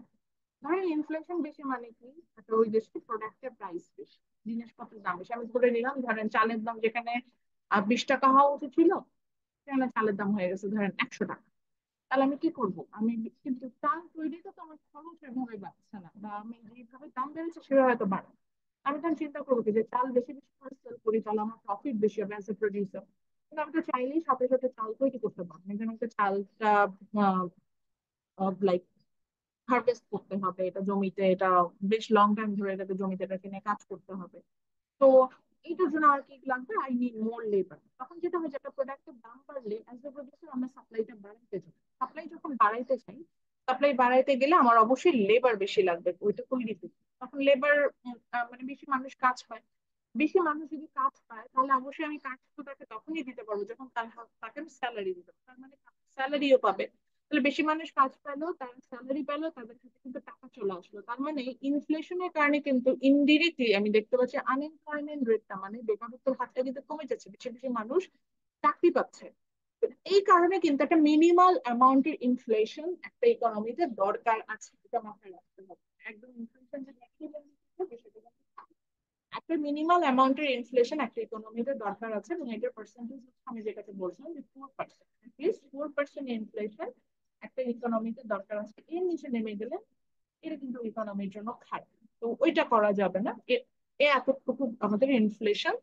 ধরেন ইনফ্লেশন বেশি মানে কি, একটা ওই দেশের প্রোডাক্টের প্রাইস বেশি, জিনিসপত্রের দাম বেশি। আমি ধরে নিলাম ধরেন চালের দাম যেখানে 20 টাকা হওয়া উচিত ছিল, সেখানে চালের দাম হয়ে গেছে ধরেন 100 টাকা। তাহলে আমি কি করব? আমি কিন্তু চাল তৈরিতে তো আমার খরচ এভাবে বাড়ছে না, বা আমি যেভাবে দাম বেড়েছে সেভাবে হয়তো বাড়ে। আমি তখন চিন্তা করবো কি, যে চাল বেশি বেশি করে সেল করি তাহলে আমার প্রফিট বেশি হবে অ্যাজ এ প্রডিউসার। কিন্তু আমি তো চাইলেই সাথে সাথে চাল তৈরি করতে পারবো না, যেন একটা চালটা লাইক হারভেস্ট করতে হবে এটা জমিতে, এটা বেশ লং টাইম ধরে এটাকে জমিতে এটা কিনে কাজ করতে হবে। তো এইটার জন্য আর কি লাগবে, আই নিড মোর লেবার। তখন যেটা হয় যে একটা প্রোডাক্টের দাম বাড়লে অ্যাজ এ প্রডিউসার আমরা সাপ্লাইটা বাড়াইতে চাই, সাপ্লাই যখন বাড়াইতে চাই, সাপ্লাই বাড়াইতে গেলে আমার অবশ্যই লেবার বেশি লাগবে ওইটা তৈরি করতে। তখন লেবার মানে বেশি মানুষ কাজ পায়, বেশি মানুষ যদি কাজ পায় তাহলে অবশ্যই আমি কাজ তো তাকে তখনই দিতে পারবো যখন তাকে আমি স্যালারি দিতে পারবো, তার মানে স্যালারিও পাবে। তাহলে বেশি মানুষ কাজ পেলো, তারা স্যালারি পেলো, তাদের কাছে কিন্তু টাকা চলে আসলো, তার মানে ইনফ্লেশনের কারণে কিন্তু ইনডিরেক্টলি আমি দেখতে পাচ্ছি আনএমপ্লয়মেন্ট রেটটা, মানে বেকারত্বের হারটা কিন্তু কমে যাচ্ছে, বেশি বেশি মানুষ চাকরি পাচ্ছে। তো এই কারণে কিন্তু একটা মিনিমাল অ্যামাউন্টের ইনফ্লেশন একটা ইকোনমিতে দরকার আছে, এটা মাথায় রাখতে হবে। একদম ইনফ্লেশন যে নেগেটিভ সেটা কিন্তু না। একটা মিনিমাল অ্যামাউন্টের ইনফ্লেশন একটা ইকোনমিতে দরকার আছে, এবং এটার পার্সেন্টেজ আমি যেটাকে বলছিলাম যে 4%, অ্যাটলিস্ট 4% ইনফ্লেশন একটা ইকোনমিতে দরকার আছে, এর নিচে নেমে গেলে এটা কিন্তু ইকোনমির জন্য খারাপ। তো ওইটা করা যাবে না, এতটুকু আমাদের ইনফ্লেশন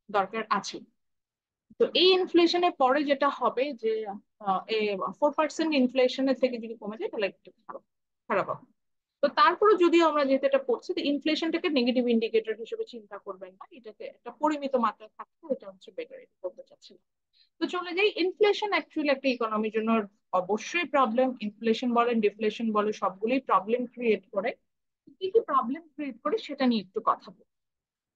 দরকার আছে। তো এই ইনফ্লেশনের পরে যেটা হবে যে 4% ইনফ্লেশনের থেকে যদি কমে যায় তাহলে একটু খারাপ খারাপ হবে। তো তারপরে যদিও আমরা যেহেতু এটা পড়ছি, তো ইনফ্লেশনটাকে নেগেটিভ ইন্ডিকেটর হিসেবে চিন্তা করবেন না, এটাকে একটা পরিমিত মাত্রায় থাকতে এটা হচ্ছে বেটার, এটা বলতে চাচ্ছি। তো চলে যাই, ইনফ্লেশন অ্যাকচুয়ালি একটা ইকোনমির জন্য অবশ্যই প্রবলেম, ইনফ্লেশন বলেন ডিফ্লেশন বলে সবগুলোই প্রবলেম ক্রিয়েট করে। কি কি প্রবলেম ক্রিয়েট করে সেটা নিয়ে একটু কথা বলি।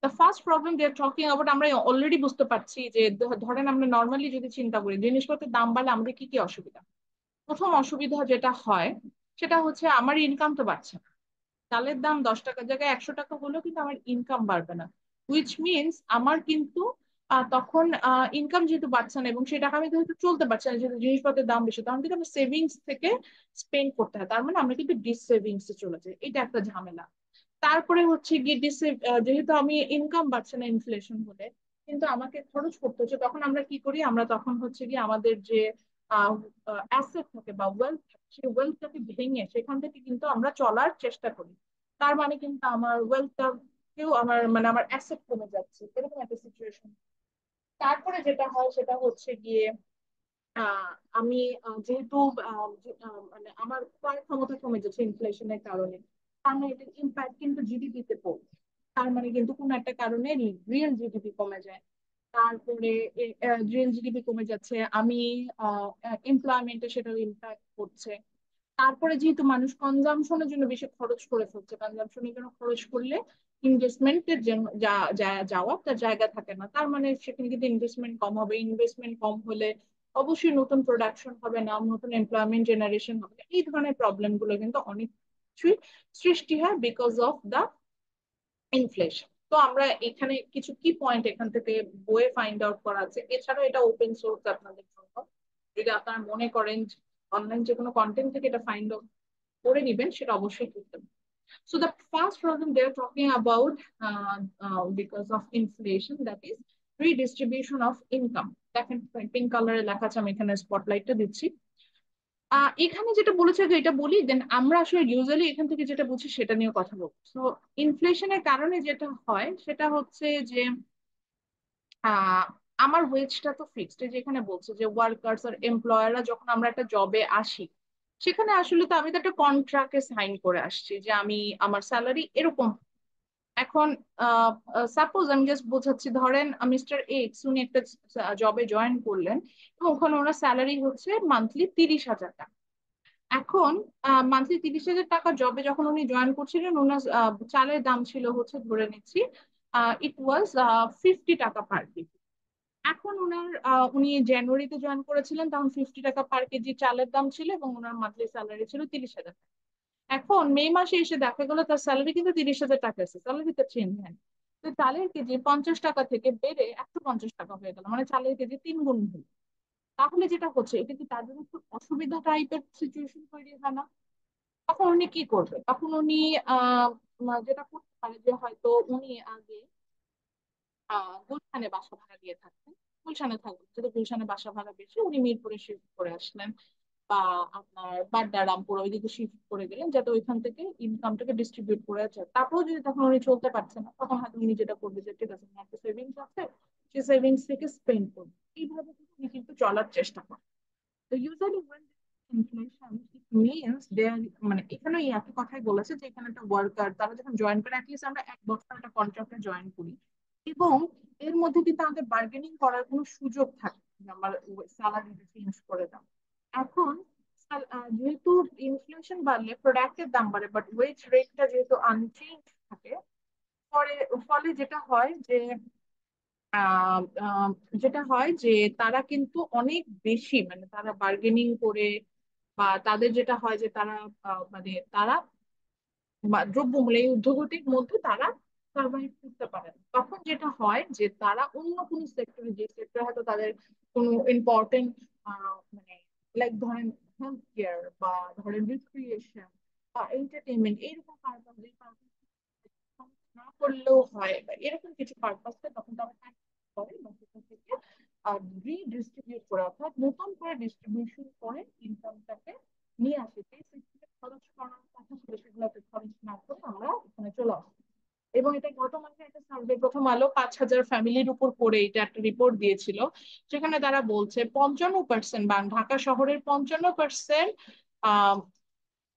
The first problem they are talking about, আমরা অলরেডি বুঝতে পারছি যে ধরেন আমরা নর্মালি যদি চিন্তা করি জিনিসপত্রের দাম বাড়লে আমাদের কি কি অসুবিধা। প্রথম অসুবিধা যেটা হয় সেটা হচ্ছে আমার ইনকাম তো বাড়ছে না, চালের দাম 10 টাকার জায়গায় 100 টাকা হলেও কিন্তু আমার ইনকাম বাড়বে না, হুইচ মিনস আমার কিন্তু তখন ইনকাম যেহেতু বাড়ছে না এবং সেই টাকা আমি যেহেতু চলতে পারছি না, যেহেতু জিনিসপত্রের দাম বেশি, তখন কিন্তু আমার সেভিংস থেকে স্পেন্ড করতে হয়, তার মানে আমরা কিন্তু ডিস সেভিংস এ চলে যাই, এটা একটা ঝামেলা। তারপরে হচ্ছে গিয়ে যেহেতু আমি ইনকাম বাড়ছে না ইনফ্লেশন হলে, কিন্তু আমাকে খরচ করতে হচ্ছে, তখন আমরা কি করি, আমরা তখন হচ্ছে গিয়ে আমাদের যে অ্যাসেট থাকে বা ওয়েলথ থাকে সেই ওয়েলথটাকে ভেঙে সেখান থেকে কিন্তু আমরা চলার চেষ্টা করি। তার মানে কিন্তু আমার ওয়েলথটা কেউ আমার মানে আমার অ্যাসেট কমে যাচ্ছে, এরকম একটা সিচুয়েশন। তারপরে যেটা হয় সেটা হচ্ছে গিয়ে আহ আমি যেহেতু মানে আমার ক্রয় ক্ষমতা কমে যাচ্ছে ইনফ্লেশনের কারণে, তার মানে এটার ইম্প্যাক্ট কিন্তু জিডিপি তে পড়ে, তার মানে কিন্তু কোনো একটা কারণে রিয়েল জিডিপি কমে যায়। তারপরে রিয়েল জিডিপি কমে যাচ্ছে, আমি এমপ্লয়মেন্টে সেটার ইম্প্যাক্ট করছে। তারপরে যেহেতু মানুষ কনজামশনের জন্য বেশি খরচ করে ফেলছে, কনজামশনের জন্য খরচ করলে ইনভেস্টমেন্টের যাওয়া তার জায়গা থাকে না, তার মানে সেখানে কিন্তু ইনভেস্টমেন্ট কম হবে, ইনভেস্টমেন্ট কম হলে অবশ্যই নতুন প্রোডাকশন হবে না, নতুন এমপ্লয়মেন্ট জেনারেশন হবে না। এই ধরনের প্রবলেম গুলো কিন্তু অনেক কিছুই সৃষ্টি হয় বিকজ অফ দা ইনফ্লেশন। তো আমরা এখানে কিছু কি পয়েন্ট এখান থেকে বইয়ে ফাইন্ড আউট করা আছে, এছাড়াও এটা ওপেন সোর্স আপনাদের জন্য, যদি আপনারা মনে করেন অনলাইন যে কোনো কন্টেন্ট থেকে এটা ফাইন্ড আউট করে নিবেন সেটা অবশ্যই করতে পারেন। So the first problem they're talking about because of inflation, that is redistribution of income. দেখেন পিঙ্ক কালারে লেখা আছে, আমি এখানে স্পটলাইটটা দিচ্ছি। এখানে যেটা বলেছে যে এটা বলি, দেন আমরা আসলে ইউজুয়ালি এখান থেকে যেটা বুঝি সেটা নিয়ে কথা বলবো। তো ইনফ্লেশনের কারণে যেটা হয় সেটা হচ্ছে যে আহ আমার ওয়েজটা তো ফিক্সড, যেখানে বলছে যে ওয়ার্কার্স আর এমপ্লয়াররা যখন আমরা একটা জবে আসি, সেখানে আসলে তো আমি তো একটা কন্ট্রাক্টে সাইন করে আসছি যে আমি আমার স্যালারি এরকম। এখন সাপোজ আমি জাস্ট বোঝাচ্ছি, ধরেন মিস্টার এক্স উনি একটা জবে জয়েন করলেন এবং ওখানে ওনার স্যালারি হচ্ছে মান্থলি 30,000 টাকা। এখন মান্থলি 30,000 টাকা জবে যখন উনি জয়েন করছিলেন, ওনার চালের দাম ছিল হচ্ছে ধরে নিচ্ছি ইট ওয়াজ 50 টাকা পার কেজি। এখন উনি জানুয়ারিতে জয়েন করেছিলেন, তখন 50 টাকা পার কেজি চালের দাম ছিল এবং ওনার মান্থলি স্যালারি ছিল 30,000। এখন মে মাসে এসে দেখা গেলো তার স্যালারি কিন্তু 30,000 টাকা আছে, স্যালারিতে চেঞ্জ হয়। তো চালের কেজি 50 টাকা থেকে বেড়ে 150 টাকা হয়ে গেল, মানে চালের কেজি 3 গুণ হলো। তাহলে যেটা হচ্ছে এটা কি তার জন্য একটু অসুবিধা টাইপের সিচুয়েশন তৈরি হয় না? তখন উনি কি করবে? তখন উনি আহ যেটা করতে পারে যে হয়তো উনি আগে গুলশানে বাসা ভাড়া দিয়ে থাকতেন, গুলশানে থাকবেন, যেহেতু গুলশানে বাসা ভাড়া বেশি উনি মিরপুরে শিফট করে আসলেন, বা আপনার বাড্ডা রামপুর ওইদিকে শিফট করে গেলেন, যাতে ওইখান থেকে ইনকামটাকে ডিস্ট্রিবিউট করে আছে। তারপরেও যদি তখন উনি চলতে পারছে না, তখন হয়তো উনি যেটা করবে যে ঠিক আছে আমার একটা সেভিংস আছে, সেই সেভিংস থেকে স্পেন্ড করবে। এইভাবে কিন্তু উনি কিন্তু চলার চেষ্টা করে। তো usually when inflation it means they are, মানে এখানে এই একই কথাই বলেছে যে এখানে একটা ওয়ার্কার তারা যখন জয়েন করে, অ্যাটলিস্ট আমরা 1 বছর একটা কন্ট্রাক্টে জয়েন করি এবং এর মধ্যে কিন্তু আমাদের বার্গেনিং করার কোনো সুযোগ থাকে যে আমার স্যালারিটা চেঞ্জ করে দাও। এখন যেহেতু ইনফ্লেশন বাড়লে প্রোডাক্টের দাম বাড়ে, বাট ওয়েজ রেটটা যেহেতু আনচেঞ্জ থাকে, ফলে ফলে যেটা হয় যে আহ, আহ, যেটা হয় যে তারা কিন্তু অনেক বেশি, মানে তারা বার্গেনিং করে, বা তাদের যেটা হয় যে তারা মানে তারা দ্রব্যমূল্য এই ঊর্ধ্বগতির মধ্যে তারা সার্ভাইভ করতে পারে না। তখন যেটা হয় যে তারা অন্য কোনো সেক্টরে, যে সেক্টরে হয়তো তাদের কোনো ইম্পর্টেন্ট মানে লাইক ধরেন হেলথ কেয়ার বা ধরেন রিক্রিয়েশন বা এন্টারটেনমেন্ট, এইরকম পারপাস না করলেও হয়, বা এরকম কিছু পারপাসে তখন তারা কাজ করে বা সেখান থেকে রিডিস্ট্রিবিউট করে, অর্থাৎ নতুন করে ডিস্ট্রিবিউশন করে ইনকামটাকে নিয়ে আসে। যে সেক্টরে খরচ করার কথা ছিল সেগুলোতে খরচ না করে আমরা এখানে চলে আসি। এবং এটা গত মাসে একটা সার্ভে প্রথম আলো 5,000 ফ্যামিলির উপর করে এটা একটা রিপোর্ট দিয়েছিল, সেখানে তারা বলছে 55%, বা ঢাকা শহরের 55% আহ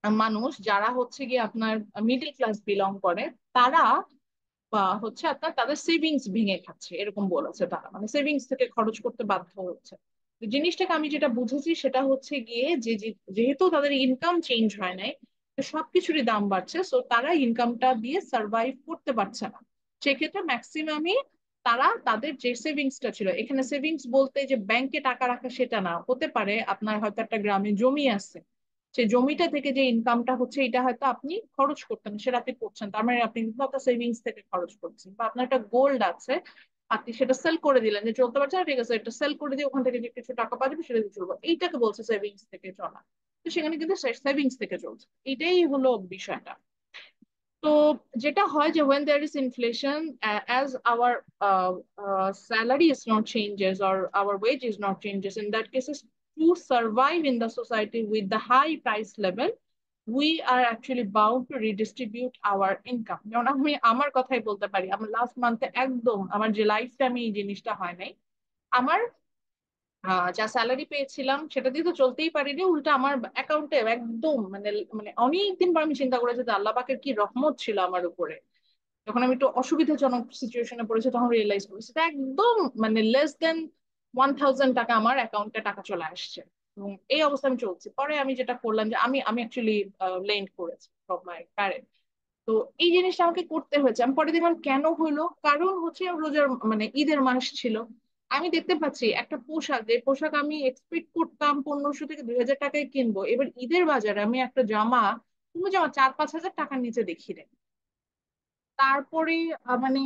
মানুষ যারা হচ্ছে গিয়ে আপনার মিডল ক্লাস বিলং করে, তারা বা হচ্ছে আপনার তাদের সেভিংস ভেঙে খাচ্ছে, এরকম বলেছে তারা, মানে সেভিংস থেকে খরচ করতে বাধ্য হচ্ছে। তো জিনিসটাকে আমি যেটা বুঝেছি সেটা হচ্ছে গিয়ে যে যেহেতু তাদের ইনকাম চেঞ্জ হয় নাই, তো সবকিছুরই দাম বাড়ছে, সো তারা ইনকামটা দিয়ে সার্ভাইভ করতে পারছে না। সেক্ষেত্রে ম্যাক্সিমামই তারা তাদের যে সেভিংসটা ছিল, এখানে সেভিংস বলতে যে ব্যাংকে টাকা রাখা সেটা না, হতে পারে আপনার হয়তো একটা গ্রামে জমি আছে, সেই জমিটা থেকে যে ইনকামটা হচ্ছে এটা হয়তো আপনি খরচ করতেন, সেটা আপনি করছেন, তার মানে আপনি কিন্তু আপনার সেভিংস থেকে খরচ করছেন। বা আপনার একটা গোল্ড আছে, আপনি সেটা সেল করে দিলেন যে চলতে পারছে না, ঠিক আছে এটা সেল করে দিয়ে ওখান থেকে যে কিছু টাকা পাওয়া যাবে সেটা দিয়ে চলবো, এইটাকে বলছে সেভিংস থেকে চলা। তো সেখানে কিন্তু সেভিংস থেকে চলছে, এটাই হলো বিষয়টা। তো যেটা হয় যে when there is inflation, as our salary is not changes or our wage is not changes, in that cases to survive in the society with the high price level, we are actually bound to redistribute our income. যেমন আমি আমার কথাই বলতে পারি, আমার last মান্থে একদম আমার যে লাইফ টাইমে এই জিনিসটা হয় নাই। আমার যা স্যালারি পেয়েছিলাম সেটা দিয়ে তো চলতেই পারিনি, উল্টা আমার অ্যাকাউন্টে একদম মানে মানে অনেকদিন পর আমি চিন্তা করেছি যে আল্লাহ পাকের কি রহমত ছিল আমার উপরে। যখন আমি একটু অসুবিধাজনক সিচুয়েশনে পড়েছি তখন রিয়েলাইজ করেছি এটা একদম মানে লেস দেন 1,000 টাকা আমার অ্যাকাউন্টে টাকা চলে আসছে। এবং এই অবস্থা আমি চলছি। পরে আমি যেটা করলাম যে আমি অ্যাকচুয়ালি লেন্ড করেছি ফ্রম মাই প্যারেন্ট। তো এই জিনিসটা আমাকে করতে হয়েছে। আমি পরে দেখলাম কেন হইলো, কারণ হচ্ছে রোজার মানে ঈদের মাস ছিল। আমি দেখতে পাচ্ছি একটা পোশাক, যে পোশাক আমি এক্সপেক্ট করতাম 1,500 থেকে 2,000 টাকায় কিনবো, এবার ঈদের বাজারে আমি একটা জামা, তুমি জামা 4-5 হাজার টাকার নিচে দেখি না। তারপরে মানে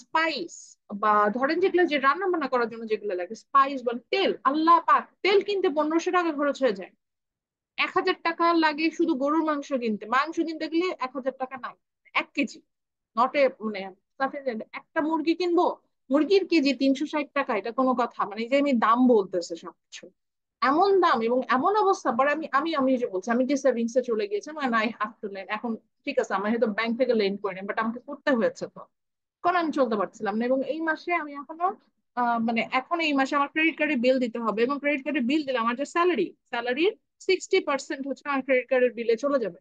স্পাইস, বা ধরেন যেগুলো যে রান্না বান্না করার জন্য যেগুলো লাগে স্পাইস বা তেল, আল্লাহ পাক, তেল কিনতে 1500 টাকা খরচ হয়ে যায়। 1000 টাকা লাগে শুধু গরুর মাংস কিনতে, মাংস কিনতে গেলে 1000 টাকা নাই 1 কেজি, নট এ মানে sufficient। একটা মুরগি কিনবো, মুরগির কেজি 360 টাকা, এটা কোনো কথা? মানে এই যে আমি দাম বলতেছে সবকিছু এমন দাম এবং এমন অবস্থা। পরে আমি যে বলছি, আমি যে সেভিংসে চলে গিয়েছিলাম, আই হ্যাভ টু লেন এখন। ঠিক আছে, আমার হয়তো ব্যাংক থেকে লেন করে নেন, বাট আমাকে করতে হয়েছে তো, কারণ আমি চলতে পারছিলাম না। এবং এই মাসে আমি এখনো মানে এখন এই মাসে আমার ক্রেডিট কার্ডে বিল দিতে হবে, এবং ক্রেডিট কার্ডে বিল দিলে আমার যে স্যালারির 60% হচ্ছে আমার ক্রেডিট কার্ডের বিলে চলে যাবে।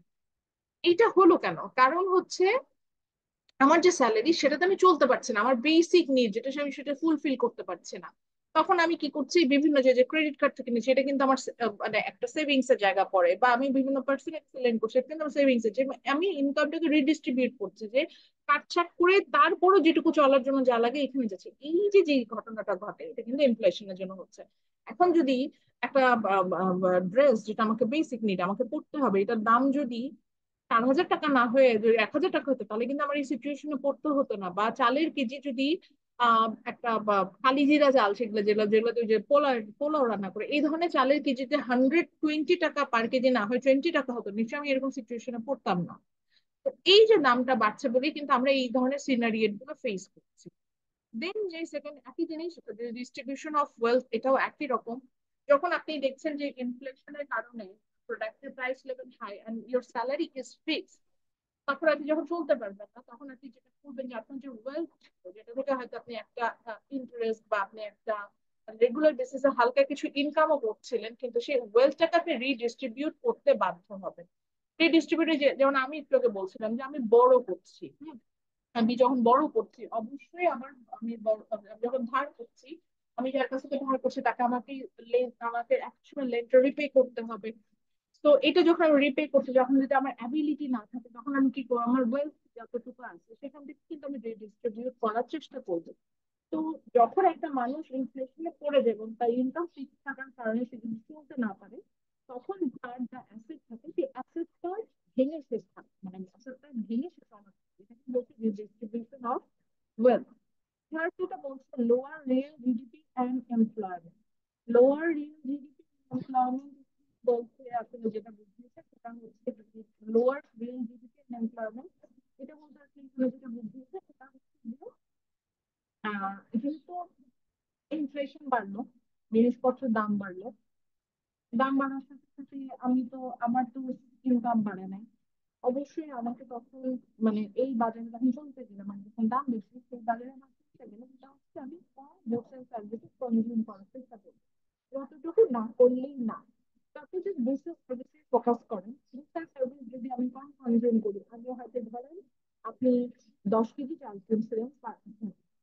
এইটা হলো কেন? কারণ হচ্ছে আমার যে স্যালারি সেটাতে আমি চলতে পারছি না, আমার বেসিক নিড যেটা আমি সেটা ফুলফিল করতে পারছি না। তখন আমি কি করছি, বিভিন্ন যে ক্রেডিট কার্ড থেকে নিচ্ছি, এটা কিন্তু আমার মানে একটা সেভিংস এর জায়গা পড়ে, বা আমি বিভিন্ন পার্সোনাল এক্সেলেন্ট করছি, এটা কিন্তু আমার সেভিংস এর যে আমি ইনকামটাকে রিডিস্ট্রিবিউট করছি, যে কাটছাট করে তারপরও যেটুকু চলার জন্য যা লাগে এখানে যাচ্ছে। এই যে যে ঘটনাটা ঘটে, এটা কিন্তু ইনফ্লেশনের জন্য হচ্ছে। এখন যদি একটা ড্রেস, যেটা আমাকে বেসিক নিড, আমাকে পড়তে হবে, এটার দাম যদি 4000 টাকা না হয়ে যদি 1000 টাকা হতো, তাহলে কিন্তু আমার এই সিচুয়েশনে পড়তে হতো না। বা চালের কেজি যদি একটা বা কালি জিরা চাল, সেগুলো যেগুলো যেগুলো ওই যে পোলাও পোলাও রান্না করে, এই ধরনের চালের কেজিতে 120 টাকা পার কেজি না হয় 20 টাকা হতো, নিশ্চয়ই আমি এরকম সিচুয়েশনে পড়তাম না। তো এই যে দামটা বাড়ছে বলেই কিন্তু আমরা এই ধরনের সিনারিয়েট গুলো ফেস করছি। দেন যে সেকেন্ড একই জিনিস, ডিস্ট্রিবিউশন অফ ওয়েলথ, এটাও একই রকম। যখন আপনি দেখছেন যে ইনফ্লেশনের কারণে প্রোডাক্টের price level high and your salary is fixed, তখন আপনি যখন চলতে পারবেন না, তখন আপনি যেটা করবেন যে আপনার যে ওয়েলথ, যেটা থেকে হয়তো আপনি একটা ইন্টারেস্ট বা আপনি একটা রেগুলার বেসিসে হালকা কিছু ইনকামও করছিলেন, কিন্তু সেই ওয়েলথটাকে আপনি রিডিস্ট্রিবিউট করতে বাধ্য হবেন। রিডিস্ট্রিবিউট, যেমন আমি একটু আগে বলছিলাম যে আমি বড় করছি, আমি যখন বড় করছি অবশ্যই আমার, আমি যখন ধার করছি, আমি যার কাছ থেকে ধার করছি তাকে আমাকে একটা সময় লেনটা রিপে করতে হবে। তো এটা যখন আমি রিপে করছি, যখন যদি আমার অ্যাবিলিটি না থাকে, তখন আমি কি করবো, আমার ওয়েলথ যতটুকু আছে সেখান থেকে কিন্তু আমি রিডিস্ট্রিবিউট করার চেষ্টা করবো। তো যখন একটা মানুষ ইনফ্লেশনে পড়ে যায় এবং তার ইনকাম ফিক্স থাকার কারণে সে যদি চলতে না পারে, তখন তার যা অ্যাসেট থাকে সেই অ্যাসেটটা ভেঙে শেষ থাকে, মানে অ্যাসেটটা ভেঙে শেষ হয় না। এটাকে বলছে রিডিস্ট্রিবিউশন অফ ওয়েলথ। থার্ড যেটা বলছে lower real GDP and employment. Lower real GDP employment বলতে আসলে যেটা বুঝিয়েছে সেটা হচ্ছে lower real GDP and employment, এটা বলতে আসলে এখানে যেটা বুঝিয়েছে সেটা হচ্ছে যে যেহেতু ইনফ্লেশন বাড়লো, জিনিসপত্রের দাম বাড়লো, দাম বাড়ার সাথে সাথে আমি তো, আমার তো ইনকাম বাড়ে নাই, অবশ্যই আমাকে তখন মানে এই বাজারে যখন চলতে গেলে, মানে যখন দাম বেশি সেই বাজারে আমার চলতে গেলে সেটা হচ্ছে আমি কম গুডস এন্ড সার্ভিসেস কনজিউম করার চেষ্টা করি। যতটুকু না করলেই না, তাতে যে বিজনেস সার্ভিসে ফোকাস করেন, বিজনেস সার্ভিস যদি আমি কম কনজিউম করি, আগে হয়তো ধরেন আপনি 10 কেজি চাল কিনছিলেন,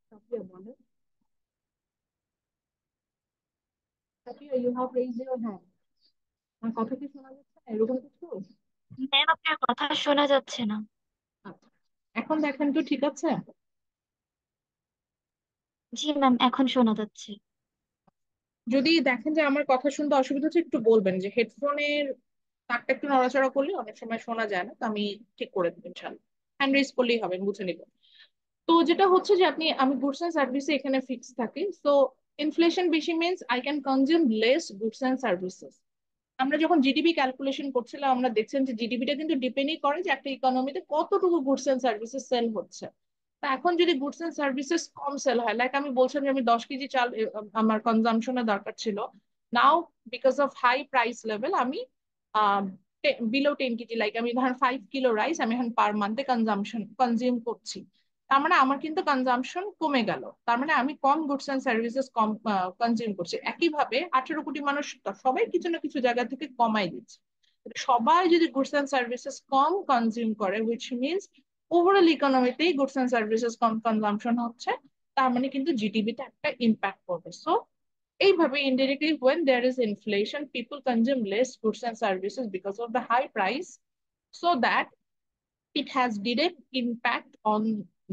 সাফিয়া বলেন, Safia you have raise your hand, আমার কথা কি শোনা যাচ্ছে না এরকম কিছু? ম্যাম আপনার কথা শোনা যাচ্ছে না। আচ্ছা, এখন দেখেন তো ঠিক আছে? জি ম্যাম, এখন শোনা যাচ্ছে। যদি দেখেন যে আমার কথা শুনতে অসুবিধা হচ্ছে, একটু বলবেন, যে হেডফোনের তারটা একটু নড়াচড়া করলে অনেক সময় শোনা যায় না, তো আমি ঠিক করে দেবো ইনশাল্লাহ। হ্যান্ড রেজ করলেই হবে, আমি বুঝে নিব। তো যেটা হচ্ছে যে আমি গুডস এন্ড সার্ভিসে এখানে ফিক্স থাকি, সো ইনফ্লেশন বেশি means I can consume less goods and services. আমরা যখন জিডিপি ক্যালকুলেশন করছিলাম, আমরা দেখছেন যে জিডিপিটা কিন্তু ডিপেন্ডই করে যে একটা ইকোনমিতে কতটুকু গুডস এন্ড সার্ভিসেস সেল হচ্ছে। তা এখন যদি গুডস এন্ড সার্ভিসেস কম সেল হয়, লাইক আমি বলছিলাম যে আমি 10 কেজি চাল আমার কনজাম্পশনের দরকার ছিল, now because of high price level আমি বিলো 10 কেজি, লাইক আমি ধরেন 5 কিলো রাইস আমি এখন পার মান্থে কনজিউম করছি। তার মানে আমার কিন্তু কনজাম্পশন কমে গেল, তার মানে আমি কম গুডস এন্ড সার্ভিসেস কম কনজিউম করছি। একইভাবে 18 কোটি মানুষ সবাই কিছু না কিছু জায়গা থেকে কমাই দিচ্ছে। সবাই যদি গুডস এন্ড সার্ভিসেস কম কনজিউম করে, হুইচ মিনস ওভারঅল ইকোনমিতেই গুডস এন্ড সার্ভিসেস কম কনজাম্পশন হচ্ছে, তার মানে কিন্তু জিডিপিতে একটা ইম্প্যাক্ট পড়বে। সো এইভাবে indirectly when there is inflation people consume less goods and services because of the high price, so that it has direct impact on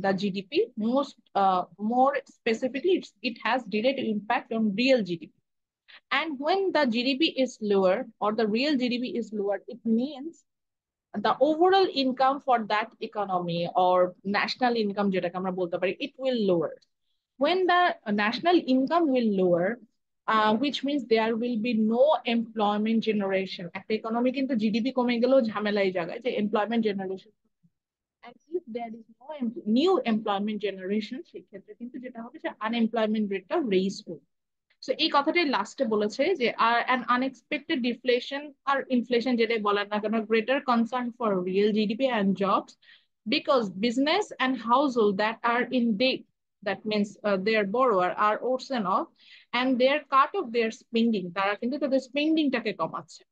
the GDP. More specifically, it has direct impact on real GDP. And when the GDP is lower or the real GDP is lower, it means the overall income for that economy or national income যেটাকে আমরা বলতে পারি it will lower. When the national income will lower, which means there will be no employment generation. একটা economy কিন্তু GDP কমে গেলেও ঝামেলাই জায়গায় যে employment generation. And if there is no new employment generation, সেক্ষেত্রে কিন্তু যেটা হবে যে unemployment rate টা raise করবে। সো এই কথাটাই লাস্টে বলেছে যে an unexpected deflation or inflation যেটাই বলেন না কেন greater concern for real GDP and jobs because business and household that are in debt, that means their borrower are worsen off and their cut of their spending, তারা কিন্তু তাদের স্পেন্ডিংটাকে কমাচ্ছে।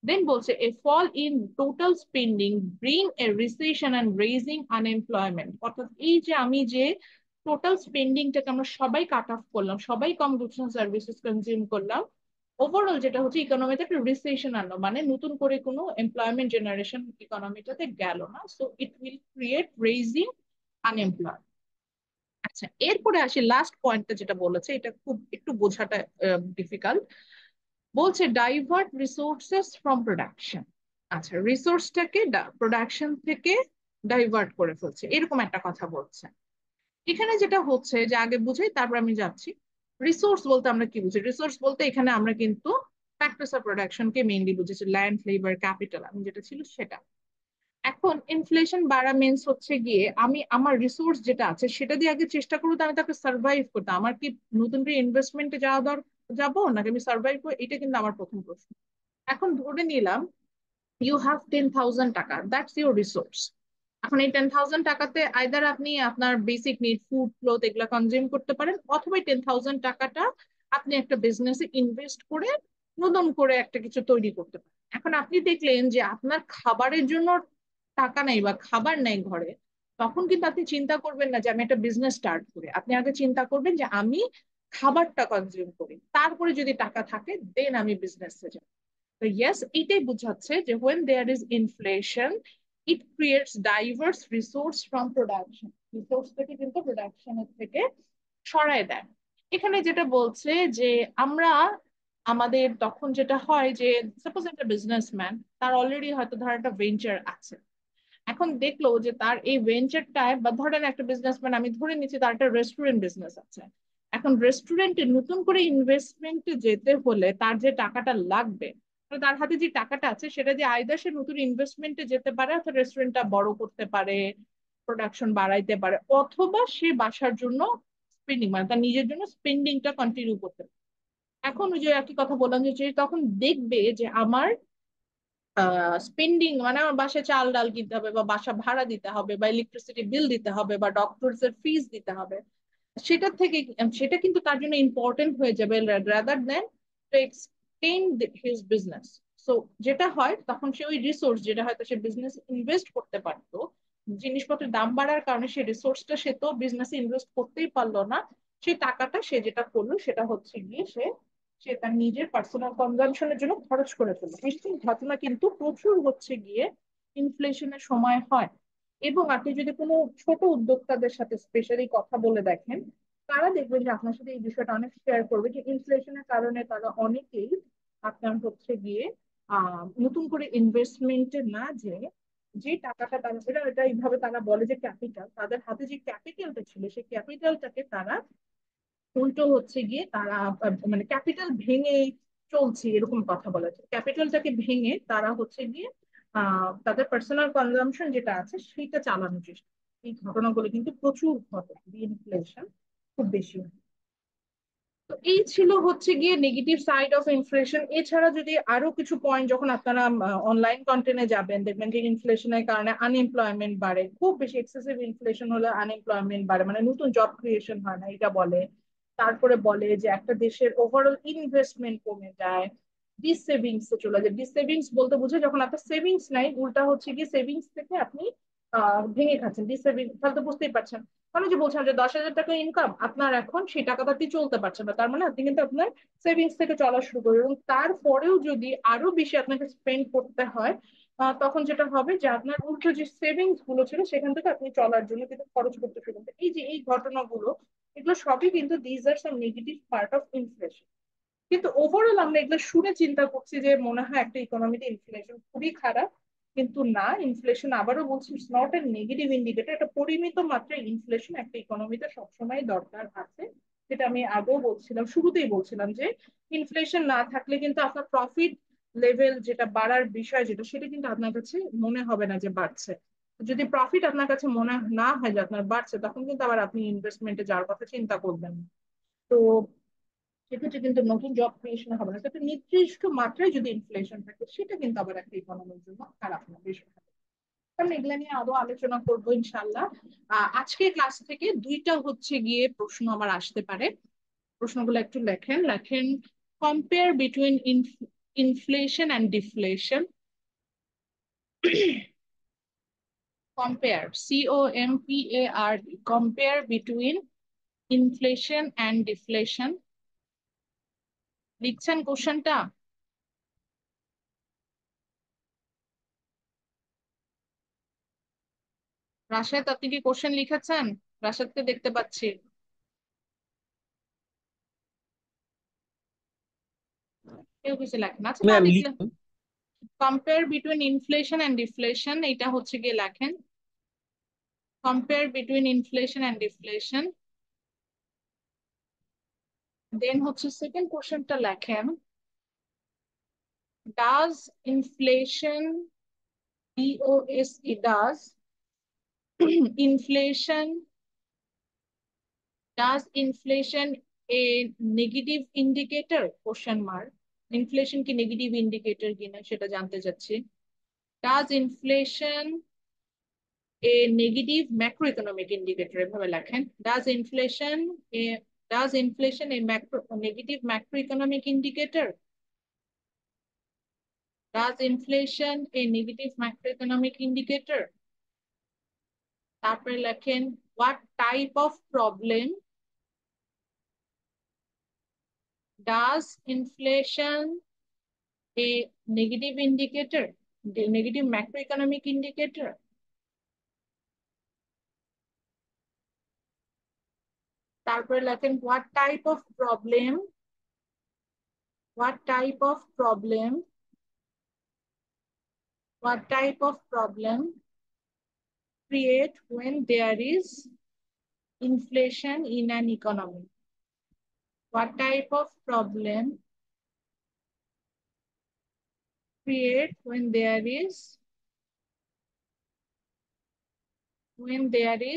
দেন বলছে a fall in total spending bring a recession and raising unemployment, অর্থাৎ এই যে আমি যে total স্পেন্ডিংটাকে আমরা সবাই কাট অফ করলাম, সবাই কম গুডস এন্ড সার্ভিসেস কনজিউম করলাম, ওভারঅল যেটা হচ্ছে ইকোনমিতে একটা রিসেশন আনলো, মানে নতুন করে কোনো এমপ্লয়মেন্ট জেনারেশন ইকোনমিটাতে গেল না। So it will create raising unemployed. আচ্ছা, এরপরে আসি লাস্ট পয়েন্টটা যেটা বলেছে, এটা খুব একটু বোঝাটা ডিফিকাল্ট। বলছে ডাইভার্ট রিসোর্সেস ফ্রম প্রোডাকশন। আচ্ছা, রিসোর্সটাকে প্রোডাকশন থেকে ডাইভার্ট করে ফেলছে, এরকম একটা কথা বলছে। এখানে যেটা হচ্ছে যে আগে বুঝাই তারপর আমি যাচ্ছি। রিসোর্স বলতে আমরা কি বুঝি? রিসোর্স বলতে এখানে আমরা কিন্তু ফ্যাক্টরস অফ প্রোডাকশনকে মেইনলি বুঝেছি, ল্যান্ড, লেবার, ক্যাপিটাল, আমি যেটা ছিল সেটা। এখন ইনফ্লেশন বাড়া মিন্স হচ্ছে গিয়ে আমি আমার রিসোর্স যেটা আছে সেটা দিয়ে আগে চেষ্টা করবো তো আমি তাকে সার্ভাইভ করতে, আমার কি নতুন করে ইনভেস্টমেন্টে যাবো নাকি আমি সার্ভাইভ করবো, এটা কিন্তু আমার প্রথম প্রশ্ন। এখন ধরে নিলাম ইউ হ্যাভ 10,000 টাকা, দ্যাটস ইউর রিসোর্স। এখন এই 10,000 টাকাতে আইদার আপনি আপনার বেসিক নিড, ফুড, ক্লোথ এগুলো কনজিউম করতে পারেন, অথবা 10,000 টাকাটা আপনি একটা বিজনেসে ইনভেস্ট করে নতুন করে একটা কিছু তৈরি করতে পারেন। এখন আপনি দেখলেন যে আপনার খাবারের জন্য টাকা নেই বা খাবার নেই ঘরে, তখন কিন্তু আপনি চিন্তা করবেন না যে আমি একটা বিজনেস স্টার্ট করি, আপনি আগে চিন্তা করবেন যে আমি খাবারটা কনজিউম করি, তারপরে যদি টাকা থাকে দেন আমি বিজনেসে যাই। তো ইয়েস, এটাই বোঝাচ্ছে যে when there is inflation it creates diverse resource from production, resource থেকে কিন্তু প্রোডাকশনের থেকে সরায় দেয়। এখানে যেটা বলছে যে আমরা আমাদের তখন যেটা হয় যে সাপোজ একটা বিজনেসম্যান, তার অলরেডি হয়তো ধর একটা ভেঞ্চার আছে, এখন দেখলো যে তার এই ভেঞ্চারটায়, বা ধরেন একটা বিজনেসম্যান, আমি ধরে নিচ্ছি তার একটা রেস্টুরেন্ট বিজনেস আছে, এখন রেস্টুরেন্টে নতুন করে ইনভেস্টমেন্টে যেতে হলে তার যে টাকাটা লাগবে, তার হাতে যে টাকাটা আছে সেটা দিয়ে আইদার সে নতুন ইনভেস্টমেন্টে যেতে পারে, অর্থাৎ রেস্টুরেন্টটা বড় করতে পারে, প্রোডাকশন বাড়াইতে পারে, অথবা সে বাসার জন্য স্পেন্ডিং, মানে তার নিজের জন্য স্পেন্ডিংটা কন্টিনিউ করতে পারে। এখন ওই যে একই কথা বললাম যে তখন দেখবে যে আমার স্পেন্ডিং, মানে আমার বাসায় চাল ডাল কিনতে হবে, বা বাসা ভাড়া দিতে হবে, বা ইলেকট্রিসিটি বিল দিতে হবে, বা ডক্টরস এর ফিস দিতে হবে, সেটা থেকে সেটা কিন্তু তার জন্য ইম্পর্টেন্ট হয়ে যাবে rather than to extend his business. So যেটা হয় তখন সে ওই রিসোর্স যেটা হয়তো সে বিজনেস ইনভেস্ট করতে পারতো, জিনিসপত্রের দাম বাড়ার কারণে সেই রিসোর্সটা সে তো বিজনেসে ইনভেস্ট করতেই পারলো না, সেই টাকাটা সে যেটা করলো সেটা হচ্ছে গিয়ে সে সে তার নিজের পার্সোনাল কনজাম্পশনের জন্য খরচ করে ফেললো। এই ঘটনা কিন্তু প্রচুর হচ্ছে গিয়ে ইনফ্লেশনের সময় হয়। এবং আপনি যদি কোনো ছোট উদ্যোক্তাদের সাথে স্পেশালি কথা বলে দেখেন, তারা দেখবেন যে আপনার সাথে এই বিষয়টা অনেক শেয়ার করবে যে ইনফ্লেশনের কারণে তারা অনেকেই আপনার হচ্ছে গিয়ে নতুন করে ইনভেস্টমেন্টে না যে যে টাকাটা তারা, এটা এইভাবে তারা বলে যে ক্যাপিটাল, তাদের হাতে যে ক্যাপিটালটা ছিল সেই ক্যাপিটালটাকে তারা উল্টো হচ্ছে গিয়ে তারা মানে ক্যাপিটাল ভেঙে চলছে, এরকম কথা বলা যায়। ক্যাপিটালটাকে ভেঙে তারা হচ্ছে গিয়ে তাদের পার্সোনাল কনজাম্পশন যেটা আছে সেইটা চালানোর চেষ্টা, এই ঘটনাগুলো কিন্তু প্রচুর ঘটে, ইনফ্লেশন খুব বেশি হয়। তো এই ছিল হচ্ছে গিয়ে নেগেটিভ সাইড অফ ইনফ্লেশন। এছাড়া যদি আরো কিছু পয়েন্ট, যখন আপনারা অনলাইন কন্টেন্টে যাবেন দেখবেন যে ইনফ্লেশনের কারণে আনএমপ্লয়মেন্ট বাড়ে, খুব বেশি এক্সেসিভ ইনফ্লেশন হলে আনএমপ্লয়মেন্ট বাড়ে, মানে নতুন জব ক্রিয়েশন হয় না এটা বলে। তারপরে বলে যে একটা দেশের ওভারঅল ইনভেস্টমেন্ট কমে যায়, ডিসেভিংস এ চলে যায়। ডিসেভিংস বলতে বুঝে যখন আপনার সেভিংস নাই, উল্টা হচ্ছে গিয়ে সেভিংস থেকে আপনি ভেঙে খাচ্ছেন, ডিসেভিং, তাহলে তো বুঝতেই পারছেন। মানে যে বলছিলাম যে 10,000 টাকা ইনকাম আপনার, এখন সেই টাকাটা আপনি চলতে পারছেন না, তার মানে আপনি কিন্তু আপনার সেভিংস থেকে চলা শুরু করবেন, এবং তারপরেও যদি আরো বেশি আপনাকে স্পেন্ড করতে হয়, তখন যেটা হবে যে আপনার উল্টো যে সেভিংস গুলো ছিল সেখান থেকে আপনি চলার জন্য কিন্তু খরচ করতে শুরু করবেন। এই যে এই ঘটনাগুলো, এগুলো সবই কিন্তু these are some negative part of inflation. কিন্তু ওভারঅল আমরা এগুলো শুনে চিন্তা করছি যে মনে হয় একটা ইকোনমিতে ইনফ্লেশন খুবই খারাপ, কিন্তু না, ইনফ্লেশন আবারও বলছি it's not a negative indicator, এটা পরিমিত মাত্রায় ইনফ্লেশন একটা ইকোনমিতে সবসময় দরকার আছে। যেটা আমি আগেও বলছিলাম, শুরুতেই বলছিলাম যে ইনফ্লেশন না থাকলে কিন্তু আপনার প্রফিট লেভেল যেটা বাড়ার বিষয় যেটা, সেটা কিন্তু আপনার কাছে মনে হবে না যে বাড়ছে। যদি প্রফিট আপনার কাছে মনে না হয় যে আপনার বাড়ছে, তখন কিন্তু আবার আপনি ইনভেস্টমেন্টে যাওয়ার কথা চিন্তা করবেন না। তো সেক্ষেত্রে কিন্তু নতুন জব ক্রিয়েশন হবে না। একটা নির্দিষ্ট মাত্রায় যদি ইনফ্লেশন থাকে, সেটা কিন্তু আবার একটা ইকোনমির জন্য খারাপ না, বেশ ভালো। আমরা এগুলা নিয়ে আরো আলোচনা করবো ইনশাল্লাহ। আজকের ক্লাস থেকে দুইটা হচ্ছে গিয়ে প্রশ্ন আমার আসতে পারে। প্রশ্নগুলো একটু লেখেন লেখেন। Compare between inflation and deflation. compare, COMPARE, compare between inflation and deflation. লিখছেন কোশ্চেনটা? রাশেদ, আপনি কি কোশ্চেন লিখেছেন? রাশেদকে দেখতে পাচ্ছি। কেউ কিছু লেখেন, আচ্ছা না ম্যাম লিখলেন। Compare between inflation and deflation, এটা হচ্ছে গিয়ে লেখেন। Compare between inflation and deflation. Then হচ্ছে সেকেন্ড কোশ্চেনটা লেখেন। Does inflation, does inflation, does inflation a negative indicator, question mark? Inflation কি নেগেটিভ ইন্ডিকেটর কিনা সেটা জানতে চাচ্ছি। does inflation a negative macroeconomic indicator, এভাবে লেখেন। a does inflation a negative macroeconomic indicator? does inflation a negative macroeconomic indicator? তারপরে লেখেন what type of problem does inflation a negative indicator, the negative macroeconomic indicator? তারপরে লেখেন what type of problem, what type of problem, what type of problem create when there is inflation in an economy? What type of problem create when there